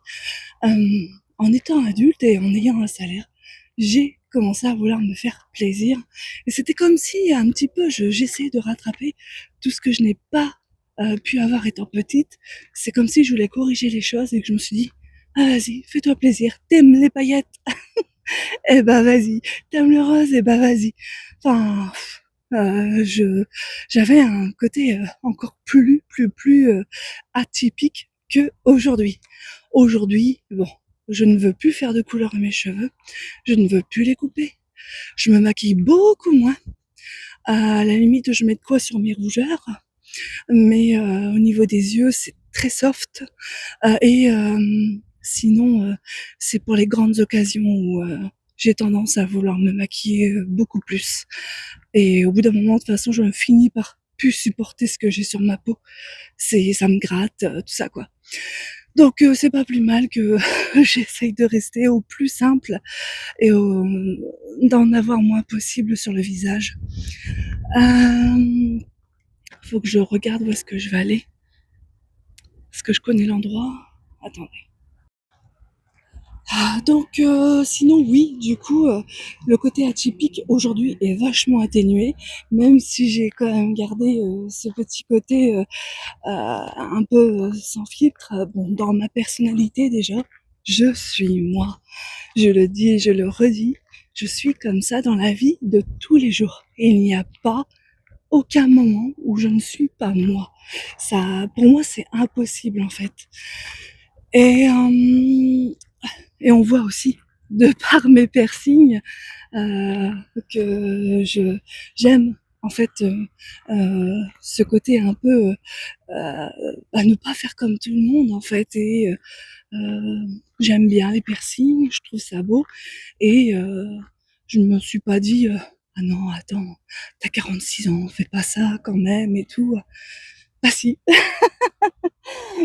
en étant adulte et en ayant un salaire, j'ai commencé à vouloir me faire plaisir. Et c'était comme si un petit peu j'essayais de rattraper tout ce que je n'ai pas pu avoir étant petite. C'est comme si je voulais corriger les choses et que je me suis dit, Ah vas-y, fais-toi plaisir. T'aimes les paillettes? Eh ben vas-y. T'aimes le rose? Eh ben vas-y. Enfin, j'avais un côté encore plus atypique que aujourd'hui. Aujourd'hui, bon, je ne veux plus faire de couleur à mes cheveux. Je ne veux plus les couper. Je me maquille beaucoup moins. À la limite, je mets de quoi sur mes rougeurs, mais au niveau des yeux, c'est très soft. Sinon, c'est pour les grandes occasions où j'ai tendance à vouloir me maquiller beaucoup plus. Et au bout d'un moment, de toute façon, je finis par plus supporter ce que j'ai sur ma peau. Ça me gratte, tout ça quoi. Donc c'est pas plus mal que j'essaye de rester au plus simple et d'en avoir moins possible sur le visage. Euh, Faut que je regarde où est-ce que je vais aller. Est-ce que je connais l'endroit? Attendez. Sinon oui, du coup, le côté atypique aujourd'hui est vachement atténué, même si j'ai quand même gardé ce petit côté un peu sans filtre. Bon, dans ma personnalité déjà, je suis moi. Je le dis et je le redis, je suis comme ça dans la vie de tous les jours. Et il n'y a pas aucun moment où je ne suis pas moi. Ça, pour moi, c'est impossible en fait. Et, euh, et on voit aussi, de par mes piercings, euh, que j'aime en fait ce côté un peu à ne pas faire comme tout le monde en fait. J'aime bien les piercings, je trouve ça beau. Et je me suis pas dit ah non attends, t'as 46 ans, fais pas ça quand même et tout. Bah si,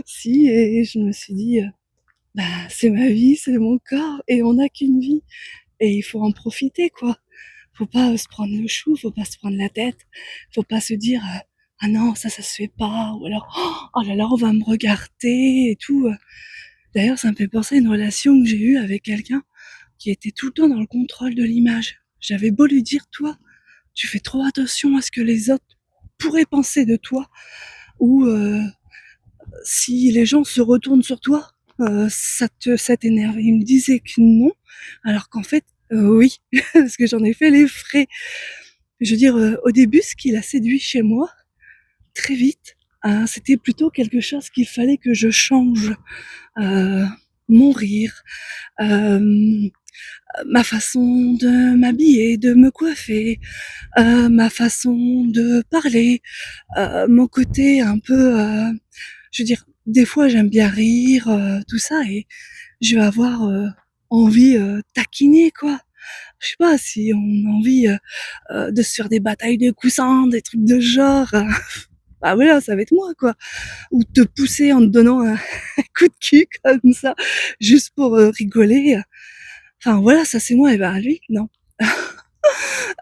si, et je me suis dit bah c'est ma vie, c'est mon corps et on n'a qu'une vie et il faut en profiter quoi. Faut pas se prendre le chou, faut pas se prendre la tête, faut pas se dire ah non ça se fait pas ou alors oh là là on va me regarder et tout. D'ailleurs ça me fait penser à une relation que j'ai eue avec quelqu'un qui était tout le temps dans le contrôle de l'image. J'avais beau lui dire toi tu fais trop attention à ce que les autres pourraient penser de toi ou si les gens se retournent sur toi, ça t'énerve. Il me disait que non, alors qu'en fait, oui, parce que j'en ai fait les frais. Je veux dire, au début, ce qui l'a séduit chez moi, très vite, c'était plutôt quelque chose qu'il fallait que je change. Euh, Mon rire, euh, ma façon de m'habiller, de me coiffer, ma façon de parler, mon côté un peu, je veux dire, des fois j'aime bien rire, tout ça, et je vais avoir envie taquiner quoi. Je sais pas si on a envie de se faire des batailles de coussins, des trucs de genre. Bah voilà, ça va être moi quoi. Ou te pousser en te donnant un, un coup de cul comme ça, juste pour rigoler. Enfin voilà, ça c'est moi. Et ben lui, non.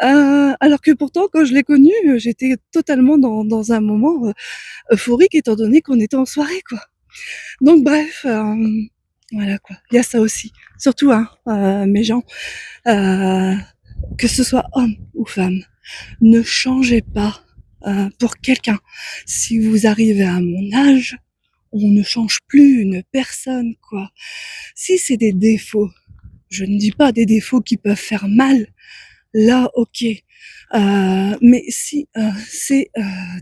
Alors que pourtant, quand je l'ai connu, j'étais totalement dans un moment euphorique étant donné qu'on était en soirée, quoi. Donc bref, voilà quoi. Il y a ça aussi. Surtout, hein, mes gens, euh, que ce soit homme ou femme, ne changez pas pour quelqu'un. Si vous arrivez à mon âge, on ne change plus une personne, quoi. Si c'est des défauts, je ne dis pas des défauts qui peuvent faire mal, là, ok. Mais si c'est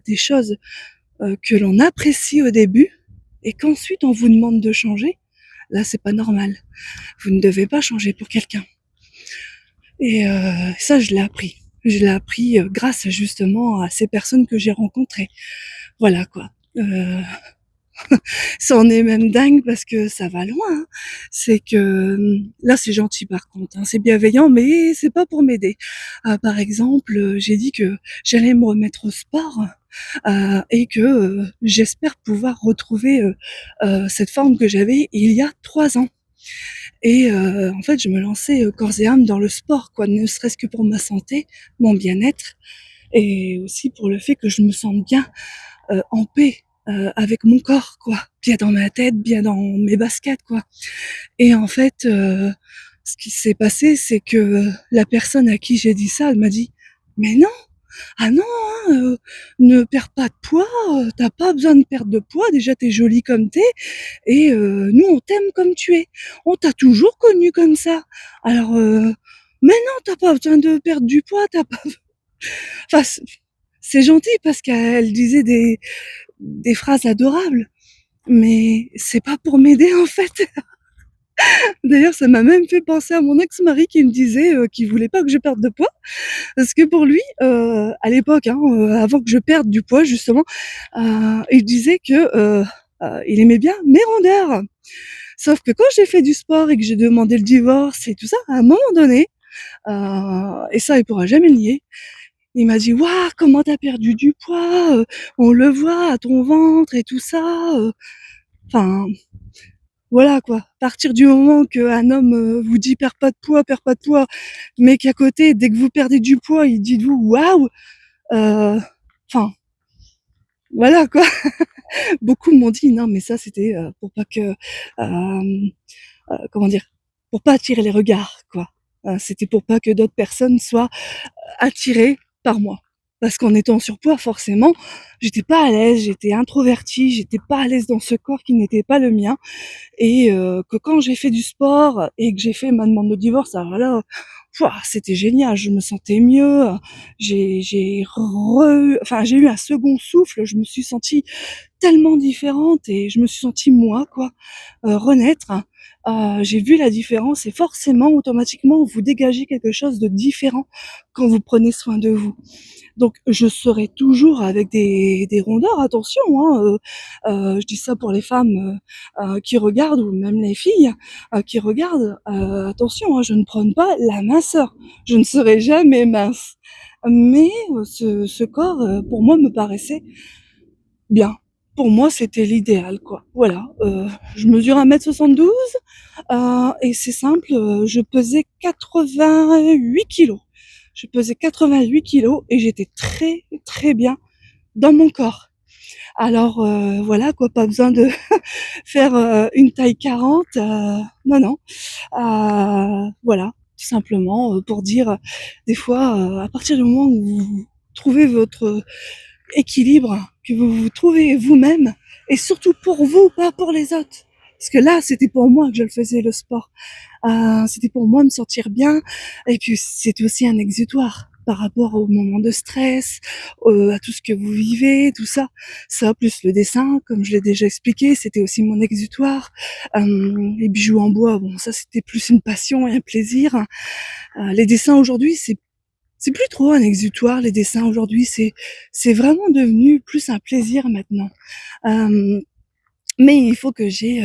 des choses que l'on apprécie au début et qu'ensuite on vous demande de changer, là c'est pas normal. Vous ne devez pas changer pour quelqu'un. Et ça je l'ai appris. Je l'ai appris grâce justement à ces personnes que j'ai rencontrées. Voilà quoi. Ça en est même dingue parce que ça va loin. Hein. C'est que là c'est gentil par contre, hein, c'est bienveillant, mais c'est pas pour m'aider. Par exemple, j'ai dit que j'allais me remettre au sport et que j'espère pouvoir retrouver cette forme que j'avais il y a 3 ans. Et en fait, je me lançais corps et âme dans le sport, quoi, ne serait-ce que pour ma santé, mon bien-être, et aussi pour le fait que je me sente bien en paix avec mon corps, quoi, bien dans ma tête, bien dans mes baskets, quoi. Et en fait, ce qui s'est passé, c'est que la personne à qui j'ai dit ça, elle m'a dit, mais non, ah non, hein, ne perds pas de poids, tu pas besoin de perdre de poids, déjà tu es jolie comme tu es et nous on t'aime comme tu es. On t'a toujours connue comme ça. Alors mais non, tu pas besoin de perdre du poids, tu pas enfin c'est gentil parce qu'elle disait des phrases adorables, mais c'est pas pour m'aider en fait. D'ailleurs, ça m'a même fait penser à mon ex-mari qui me disait qu'il voulait pas que je perde de poids parce que pour lui, à l'époque, hein, avant que je perde du poids justement, il disait que il aimait bien mes rondeurs. Sauf que quand j'ai fait du sport et que j'ai demandé le divorce et tout ça, à un moment donné, et ça il pourra jamais le nier, il m'a dit: «Waouh, comment t'as perdu du poids, on le voit à ton ventre et tout ça», enfin voilà quoi. À partir du moment qu'un homme vous dit perds pas de poids, mais qu'à côté, dès que vous perdez du poids, il dit de vous waouh, enfin voilà quoi. Beaucoup m'ont dit non mais ça c'était pour pas que comment dire, pour pas attirer les regards quoi. C'était pour pas que d'autres personnes soient attirées par moi. Parce qu'en étant en surpoids, forcément, j'étais pas à l'aise, j'étais introvertie, j'étais pas à l'aise dans ce corps qui n'était pas le mien. Et que quand j'ai fait du sport et que j'ai fait ma demande de divorce, alors là, pouah, c'était génial, je me sentais mieux, j'ai eu un second souffle, je me suis sentie tellement différente et je me suis sentie moi quoi, renaître. J'ai vu la différence et forcément, automatiquement, vous dégagez quelque chose de différent quand vous prenez soin de vous. Donc je serai toujours avec des rondeurs, attention, hein, je dis ça pour les femmes qui regardent ou même les filles qui regardent, attention, hein, je ne prône pas la minceur, je ne serai jamais mince. Mais ce corps, pour moi, me paraissait bien. Pour moi, c'était l'idéal, quoi. Voilà, je mesure 1,72 m et c'est simple, je pesais 88 kilos. Je pesais 88 kilos et j'étais très, très bien dans mon corps. Alors voilà quoi, pas besoin de faire une taille 40, non, non. Voilà, tout simplement pour dire des fois, à partir du moment où vous trouvez votre équilibre, que vous vous trouvez vous-même, et surtout pour vous, pas pour les autres. Parce que là, c'était pour moi que je le faisais, le sport. C'était pour moi me sentir bien. Et puis, c'était aussi un exutoire par rapport au moment de stress, à tout ce que vous vivez, tout ça. Ça, plus le dessin, comme je l'ai déjà expliqué, c'était aussi mon exutoire. Les bijoux en bois, bon, ça, c'était plus une passion et un plaisir. Les dessins aujourd'hui, c'est plus trop un exutoire, les dessins aujourd'hui, c'est vraiment devenu plus un plaisir maintenant. Mais il faut que j'ai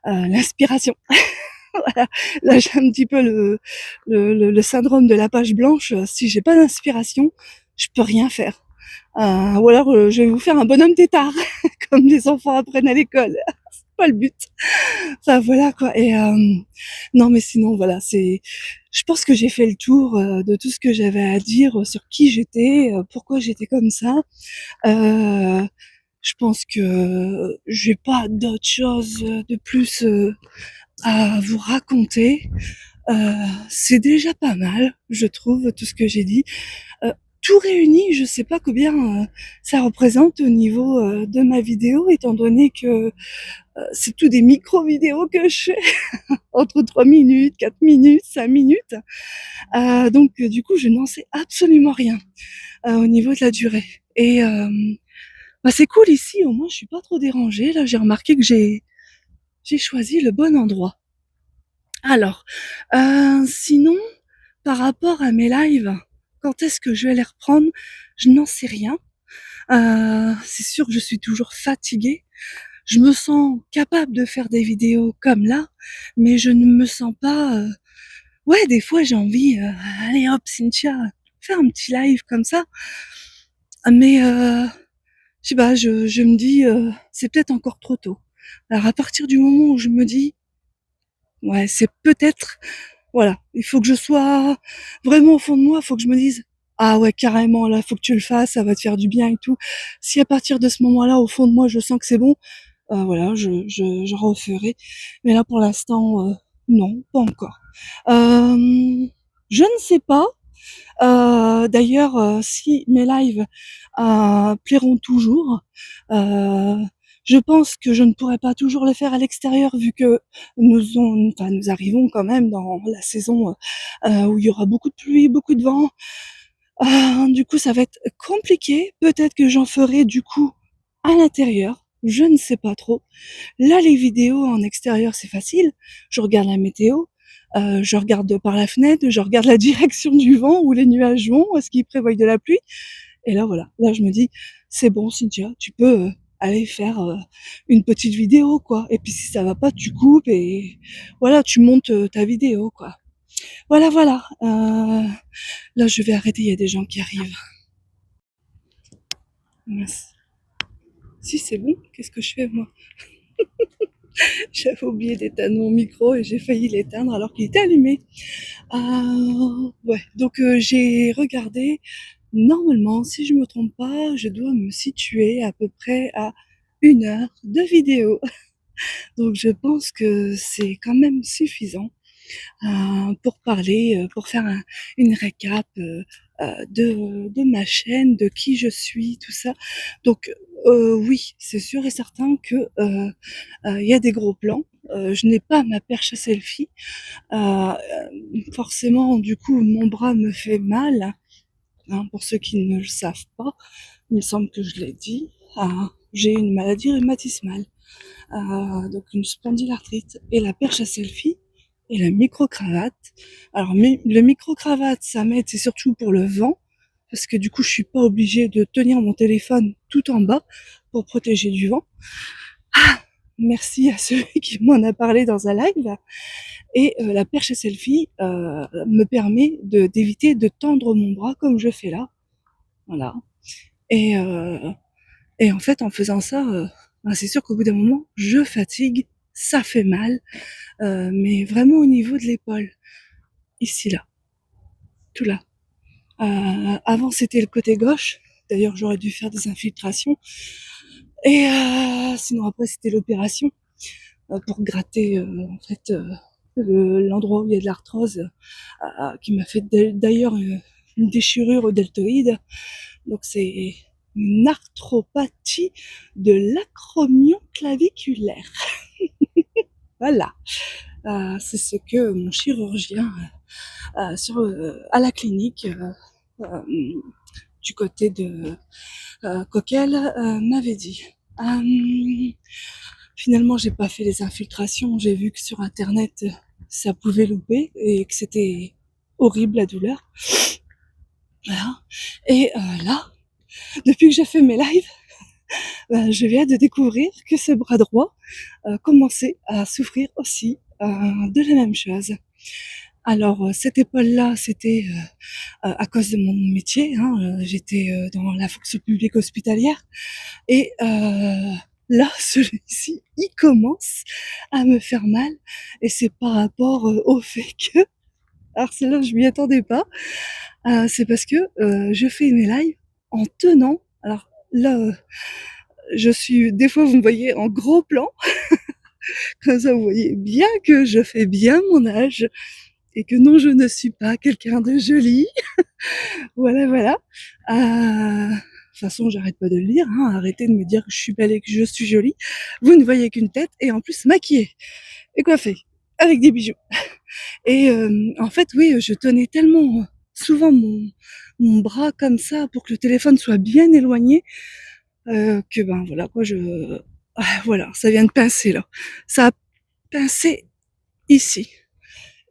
l'inspiration. Voilà. Là, j'ai un petit peu le syndrome de la page blanche. Si j'ai pas d'inspiration, je peux rien faire. Ou alors, je vais vous faire un bonhomme tétard, comme les enfants apprennent à l'école. C'est pas le but. Enfin voilà quoi. Et non, mais sinon voilà, c'est. Je pense que j'ai fait le tour de tout ce que j'avais à dire sur qui j'étais, pourquoi j'étais comme ça. Euh, je pense que j'ai pas d'autre chose de plus à vous raconter. C'est déjà pas mal, je trouve, tout ce que j'ai dit. Euh, tout réuni, je sais pas combien ça représente au niveau de ma vidéo, étant donné que c'est tout des micro-vidéos que je fais, entre 3 minutes, 4 minutes, 5 minutes. Donc du coup, je n'en sais absolument rien au niveau de la durée. Et bah, c'est cool ici, au moins je suis pas trop dérangée. Là, j'ai remarqué que j'ai choisi le bon endroit. Alors, sinon, par rapport à mes lives, quand est-ce que je vais les reprendre? Je n'en sais rien. C'est sûr que je suis toujours fatiguée. Je me sens capable de faire des vidéos comme là, mais je ne me sens pas. Ouais, des fois j'ai envie. Allez hop, Cynthia, fais un petit live comme ça. Mais je sais pas, je me dis, c'est peut-être encore trop tôt. Alors à partir du moment où je me dis, ouais, c'est peut-être, voilà, il faut que je sois vraiment au fond de moi, il faut que je me dise, ah ouais, carrément, là, faut que tu le fasses, ça va te faire du bien et tout. Si à partir de ce moment-là, au fond de moi, je sens que c'est bon, voilà, je referai. Mais là, pour l'instant, non, pas encore. Je ne sais pas. D'ailleurs, si mes lives plairont toujours, euh, je pense que je ne pourrai pas toujours le faire à l'extérieur vu que nous arrivons quand même dans la saison où il y aura beaucoup de pluie, beaucoup de vent. Du coup, ça va être compliqué. Peut-être que j'en ferai du coup à l'intérieur. Je ne sais pas trop. Là, les vidéos en extérieur, c'est facile. Je regarde la météo, je regarde par la fenêtre, je regarde la direction du vent, où les nuages vont, est-ce qu'ils prévoient de la pluie. Et là, voilà. Là, je me dis, c'est bon, Cynthia, tu peux aller faire une petite vidéo, quoi. Et puis si ça va pas, tu coupes et voilà, tu montes ta vidéo, quoi. Voilà, voilà. Là, je vais arrêter, il y a des gens qui arrivent. Mince. Si c'est bon, qu'est-ce que je fais, moi? J'avais oublié d'éteindre mon micro et j'ai failli l'éteindre alors qu'il était allumé. Ouais, donc j'ai regardé. Normalement, si je me trompe pas, je dois me situer à peu près à 1 heure de vidéo. Donc je pense que c'est quand même suffisant pour parler, pour faire une récap de ma chaîne, de qui je suis, tout ça. Donc oui, c'est sûr et certain que il y a des gros plans. Je n'ai pas ma perche à selfie. Forcément, du coup, mon bras me fait mal. Hein, pour ceux qui ne le savent pas, il me semble que je l'ai dit. J'ai une maladie rhumatismale, donc une spondylarthrite. Et la perche à selfie et la micro-cravate. Alors, le micro-cravate, ça m'aide, c'est surtout pour le vent, parce que du coup, je suis pas obligée de tenir mon téléphone tout en bas pour protéger du vent. Merci à celui qui m'en a parlé dans un live. Et la perche à selfie me permet d'éviter de tendre mon bras comme je fais là. Voilà. Et, euh, et en fait, en faisant ça, ben, c'est sûr qu'au bout d'un moment, je fatigue, ça fait mal, mais vraiment au niveau de l'épaule. Ici, là, tout là. Avant, c'était le côté gauche. D'ailleurs, j'aurais dû faire des infiltrations. Et sinon, après, c'était l'opération pour gratter, en fait, l'endroit où il y a de l'arthrose, qui m'a fait d'ailleurs une déchirure au deltoïde. Donc, c'est une arthropathie de l'acromion claviculaire. Voilà. C'est ce que mon chirurgien à la clinique du côté de Coquel m'avait dit. Finalement, j'ai pas fait les infiltrations. J'ai vu que sur internet, ça pouvait louper et que c'était horrible la douleur. Voilà. Et là, depuis que j'ai fait mes lives, je viens de découvrir que ce bras droit commençait à souffrir aussi de la même chose. Alors, cette épaule-là, c'était à cause de mon métier. Hein, j'étais dans la fonction publique hospitalière. Et là, celui-ci, il commence à me faire mal. Et c'est par rapport au fait que... Alors, c'est là, je m'y attendais pas. C'est parce que je fais mes lives en tenant... Alors là, je suis... Des fois, vous me voyez en gros plan. Comme ça, vous voyez bien que je fais bien mon âge et que non, je ne suis pas quelqu'un de joli. Voilà, voilà. De toute façon, j'arrête pas de le dire. Hein. Arrêtez de me dire que je suis belle et que je suis jolie. Vous ne voyez qu'une tête et en plus maquillée et coiffée avec des bijoux. Et en fait, oui, je tenais tellement souvent mon bras comme ça pour que le téléphone soit bien éloigné que ben voilà quoi, voilà, ça vient de pincer là. Ça a pincé ici.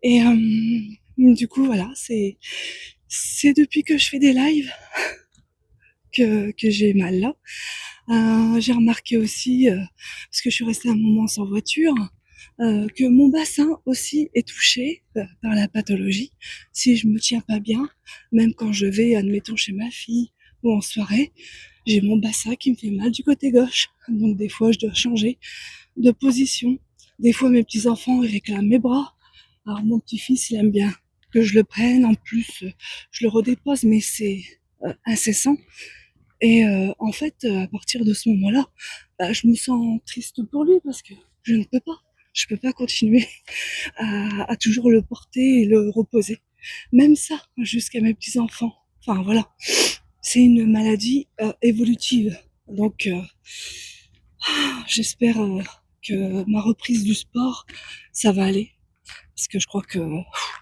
Et du coup, voilà, c'est depuis que je fais des lives que j'ai mal là. J'ai remarqué aussi, parce que je suis restée un moment sans voiture, que mon bassin aussi est touché par la pathologie. Si je me tiens pas bien, même quand je vais, admettons, chez ma fille ou en soirée, j'ai mon bassin qui me fait mal du côté gauche. Donc des fois, je dois changer de position. Des fois, mes petits-enfants, ils réclament mes bras. Alors mon petit-fils, il aime bien que je le prenne. En plus, je le redépose, mais c'est incessant. Et en fait, à partir de ce moment-là, bah, je me sens triste pour lui parce que je ne peux pas. Je peux pas continuer à toujours le porter et le reposer. même ça, jusqu'à mes petits-enfants. Enfin voilà, c'est une maladie évolutive. Donc j'espère que ma reprise du sport, ça va aller. Parce que je crois que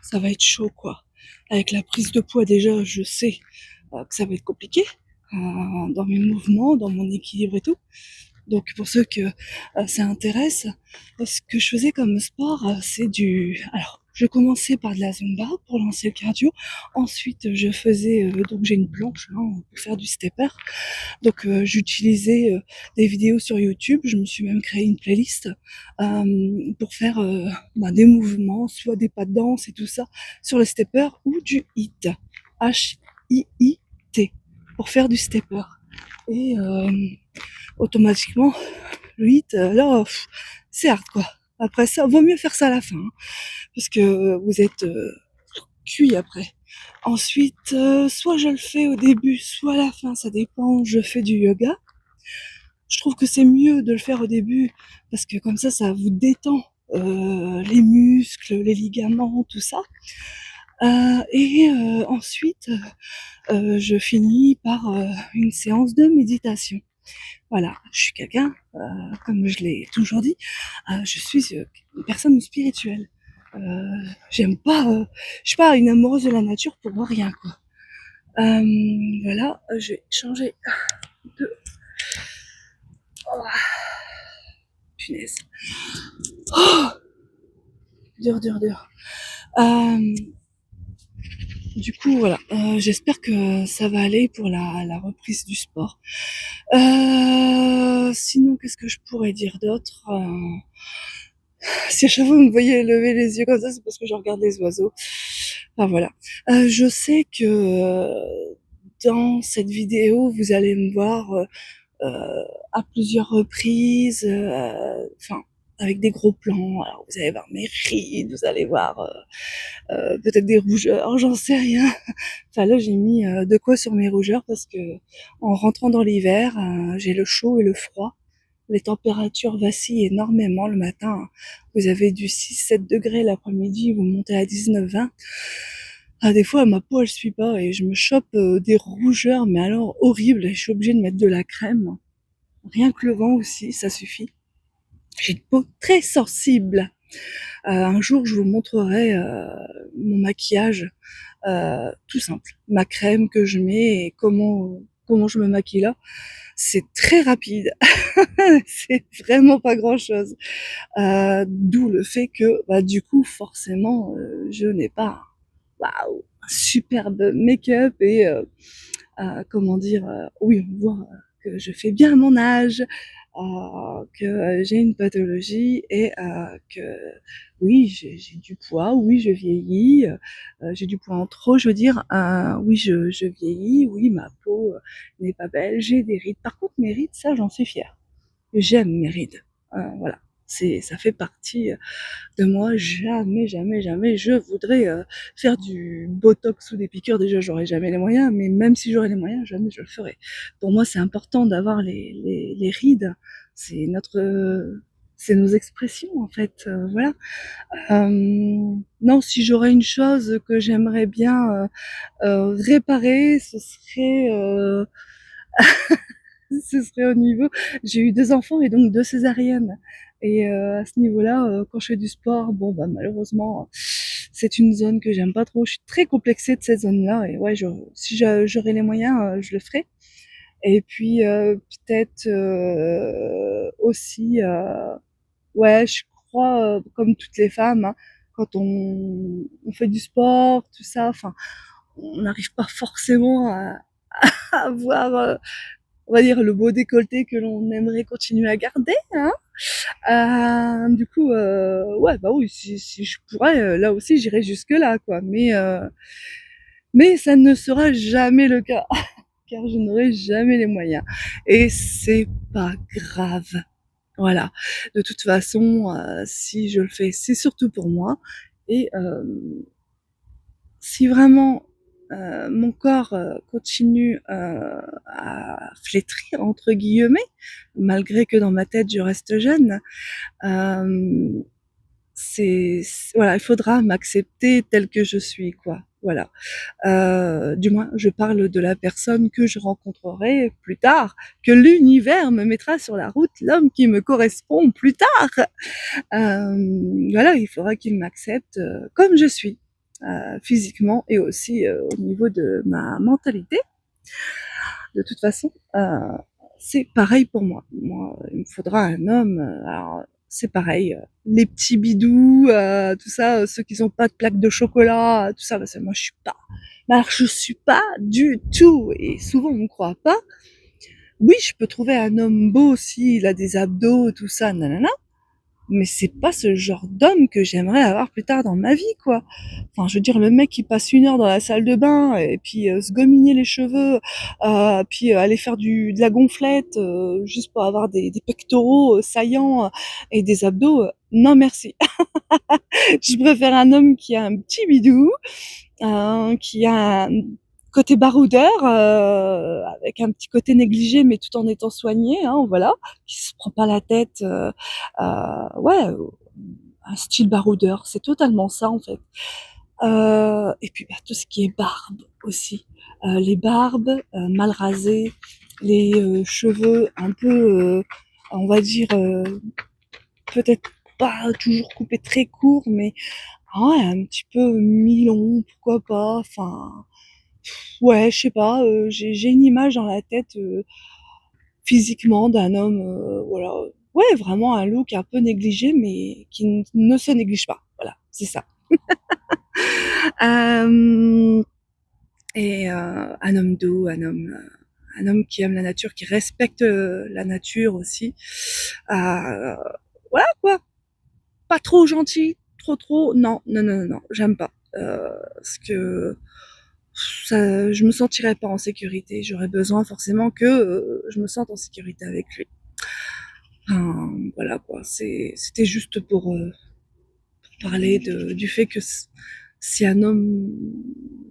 ça va être chaud, quoi. Avec la prise de poids, déjà, je sais que ça va être compliqué dans mes mouvements, dans mon équilibre et tout. Donc pour ceux que ça intéresse, ce que je faisais comme sport, c'est du... Alors, je commençais par de la Zumba pour lancer le cardio. Ensuite, je faisais... donc j'ai une planche hein, pour faire du stepper. Donc j'utilisais des vidéos sur YouTube. Je me suis même créé une playlist pour faire des mouvements, soit des pas de danse et tout ça, sur le stepper ou du HIIT. H-I-I-T. Pour faire du stepper. Et automatiquement, le hit, là, c'est hard, quoi. Après ça, vaut mieux faire ça à la fin, hein, parce que vous êtes cuit après. Ensuite, soit je le fais au début, soit à la fin, ça dépend, je fais du yoga. Je trouve que c'est mieux de le faire au début, parce que comme ça vous détend les muscles, les ligaments, tout ça. Et ensuite, je finis par une séance de méditation. Voilà, je suis quelqu'un, comme je l'ai toujours dit, je suis une personne spirituelle. J'aime pas, je suis pas une amoureuse de la nature pour moi rien quoi. Voilà, je vais changer de. Oh, punaise. Oh, dur. Euh, du coup, voilà, j'espère que ça va aller pour la reprise du sport. Sinon, qu'est-ce que je pourrais dire d'autre Si à chaque fois vous me voyez lever les yeux comme ça, c'est parce que je regarde les oiseaux. Enfin voilà. Je sais que dans cette vidéo, vous allez me voir à plusieurs reprises, enfin avec des gros plans. Alors vous allez voir mes rides, vous allez voir peut-être des rougeurs, j'en sais rien. Enfin là, j'ai mis de quoi sur mes rougeurs parce que en rentrant dans l'hiver, j'ai le chaud et le froid. Les températures vacillent énormément le matin. Vous avez du 6-7 degrés l'après-midi, vous montez à 19-20. Ah, des fois, ma peau, elle suit pas et je me chope des rougeurs, mais alors horribles. Et je suis obligée de mettre de la crème. Rien que le vent aussi, ça suffit. J'ai une peau très sensible. Un jour, je vous montrerai mon maquillage tout simple. Ma crème que je mets et comment je me maquille là. C'est très rapide. C'est vraiment pas grand chose. D'où le fait que, du coup, forcément, je n'ai pas waouh, un superbe make-up et comment dire, oui, on voit que je fais bien mon âge, que j'ai une pathologie et que oui, j'ai du poids, oui, je vieillis, j'ai du poids en trop, je veux dire, oui, je vieillis, oui, ma peau n'est pas belle, j'ai des rides. Par contre, mes rides, ça, j'en suis fière. J'aime mes rides. Voilà. Ça fait partie de moi. Jamais, je voudrais faire du botox ou des piqûres. Déjà, j'aurais jamais les moyens, mais même si j'aurais les moyens, jamais je le ferais. Pour moi, c'est important d'avoir les rides. C'est c'est nos expressions en fait. Voilà. Non, si j'aurais une chose que j'aimerais bien réparer, ce serait au niveau. J'ai eu deux enfants et donc deux césariennes. Et à ce niveau-là, quand je fais du sport, bon bah malheureusement, c'est une zone que j'aime pas trop. Je suis très complexée de cette zone-là. Et ouais, si j'aurais les moyens, je le ferais. Et puis peut-être aussi, ouais, je crois comme toutes les femmes, hein, quand on fait du sport, tout ça, enfin, on n'arrive pas forcément à avoir on va dire le beau décolleté que l'on aimerait continuer à garder, hein. Du coup, ouais, bah oui, si je pourrais, là aussi, j'irais jusque là, quoi. Mais ça ne sera jamais le cas, car je n'aurai jamais les moyens. Et c'est pas grave. Voilà. De toute façon, si je le fais, c'est surtout pour moi. Et si vraiment mon corps continue à flétrir entre guillemets, malgré que dans ma tête je reste jeune, voilà, il faudra m'accepter telle que je suis, quoi. voilà. Du moins, je parle de la personne que je rencontrerai plus tard, que l'univers me mettra sur la route, l'homme qui me correspond plus tard. Voilà, il faudra qu'il m'accepte comme je suis, physiquement et aussi au niveau de ma mentalité. De toute façon, c'est pareil pour moi. Moi, il me faudra un homme. Alors, c'est pareil, les petits bidous, tout ça, ceux qui n'ont pas de plaque de chocolat, tout ça, parce que moi je suis pas. Mais alors je suis pas du tout, et souvent on ne croit pas. Oui, je peux trouver un homme beau s'il a des abdos, tout ça, nanana, mais c'est pas ce genre d'homme que j'aimerais avoir plus tard dans ma vie, quoi. Enfin, je veux dire, le mec qui passe 1 heure dans la salle de bain et puis se gominer les cheveux, puis aller faire de la gonflette juste pour avoir des pectoraux saillants et des abdos. Non, merci. Je préfère un homme qui a un petit bidou, qui a un côté baroudeur, avec un petit côté négligé, mais tout en étant soigné, hein, voilà, qui se prend pas la tête, ouais, un style baroudeur, c'est totalement ça en fait. Et puis bah, tout ce qui est barbe aussi, les barbes mal rasées, les cheveux un peu, on va dire, peut-être pas toujours coupés très courts, mais ouais, un petit peu mi-long, pourquoi pas. Enfin, ouais, je sais pas, j'ai une image dans la tête, physiquement d'un homme, voilà, ouais, vraiment un look un peu négligé, mais qui ne se néglige pas. Voilà, c'est ça. Hem et un homme doux, un homme qui aime la nature, qui respecte, la nature aussi. Heu, voilà quoi, pas trop gentil, trop, non, non, non, non, non, j'aime pas. Parce que ça, je me sentirais pas en sécurité. J'aurais besoin forcément que je me sente en sécurité avec lui. Enfin, voilà quoi. C'était juste pour parler du fait que si un homme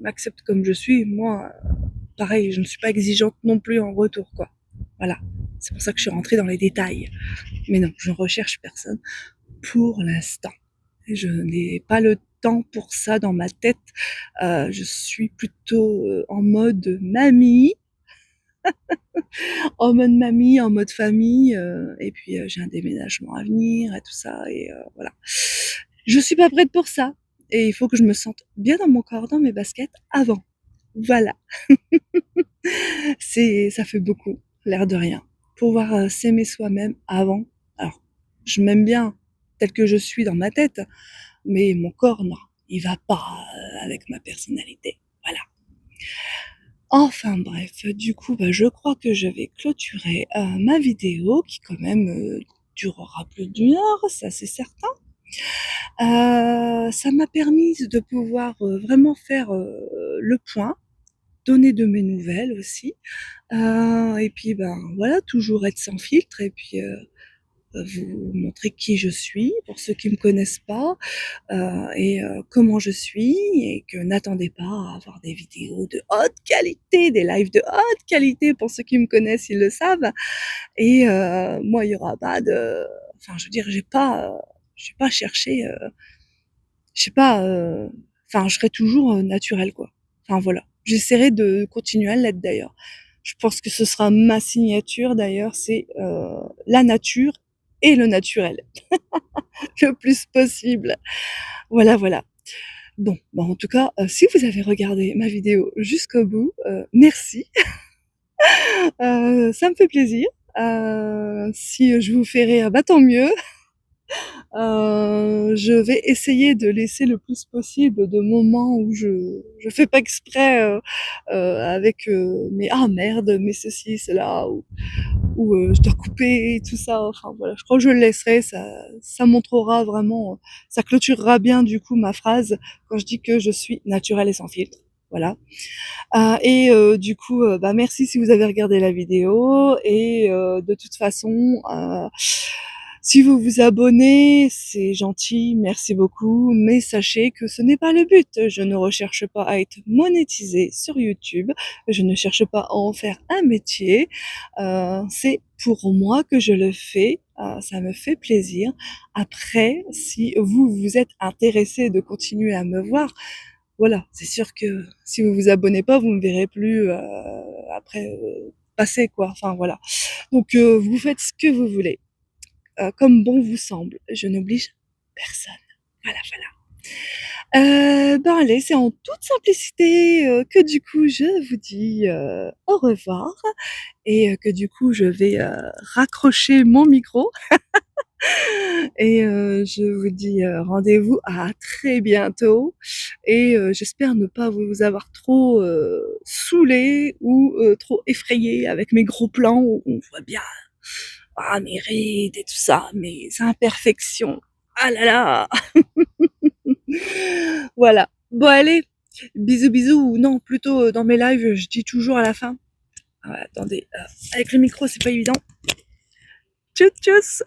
m'accepte comme je suis, moi, pareil, je ne suis pas exigeante non plus en retour, quoi. Voilà. C'est pour ça que je suis rentrée dans les détails. Mais non, je ne recherche personne pour l'instant. Je n'ai pas le temps pour ça dans ma tête. Je suis plutôt en mode mamie, en mode famille, et puis j'ai un déménagement à venir et tout ça, et voilà. Je suis pas prête pour ça, et il faut que je me sente bien dans mon corps, dans mes baskets avant. Voilà, ça fait beaucoup, l'air de rien. Pouvoir s'aimer soi-même avant. Alors, je m'aime bien tel que je suis dans ma tête, mais mon corps, non, il va pas avec ma personnalité. Voilà. Enfin bref, du coup, bah, je crois que je vais clôturer ma vidéo qui quand même durera plus d'1 heure, ça c'est certain. Ça m'a permis de pouvoir vraiment faire le point, donner de mes nouvelles aussi. Et puis ben voilà, toujours être sans filtre, et puis vous montrer qui je suis pour ceux qui me connaissent pas, et comment je suis, et que n'attendez pas à avoir des vidéos de haute qualité, des lives de haute qualité pour ceux qui me connaissent, ils le savent. Et moi, il y aura pas de, enfin, je veux dire, j'ai pas cherché, je sais pas, enfin, je serai toujours naturelle, quoi. Enfin, voilà. J'essaierai de continuer à l'être d'ailleurs. Je pense que ce sera ma signature d'ailleurs, c'est la nature et le naturel, le plus possible. Voilà, voilà. Bon, bah, en tout cas, si vous avez regardé ma vidéo jusqu'au bout, merci, ça me fait plaisir. Si je vous fais rire, bah, tant mieux. Je vais essayer de laisser le plus possible de moments où je fais pas exprès, avec mes «Ah merde, mais ceci, cela», ou je dois couper tout ça. Enfin voilà, je crois que je le laisserai, ça montrera vraiment, ça clôturera bien du coup ma phrase quand je dis que je suis naturelle et sans filtre. Voilà. Et du coup, bah, merci si vous avez regardé la vidéo, et de toute façon, si vous vous abonnez, c'est gentil, merci beaucoup, mais sachez que ce n'est pas le but. Je ne recherche pas à être monétisée sur YouTube, je ne cherche pas à en faire un métier, c'est pour moi que je le fais, ça me fait plaisir. Après, si vous êtes intéressé de continuer à me voir, Voilà, c'est sûr que si vous vous abonnez pas, vous me verrez plus après passer quoi. Enfin voilà. Donc vous faites ce que vous voulez, comme bon vous semble. Je n'oblige personne. Voilà, voilà. Ben allez, c'est en toute simplicité que du coup je vous dis au revoir et que du coup je vais raccrocher mon micro et je vous dis rendez-vous à très bientôt et j'espère ne pas vous avoir trop saoulé ou trop effrayé avec mes gros plans où on voit bien mes rides et tout ça, mes imperfections. Ah là là. Voilà. Bon allez, bisous bisous, ou non, plutôt dans mes lives, je dis toujours à la fin. Ah, attendez, avec le micro, c'est pas évident. Tchuss tchuss.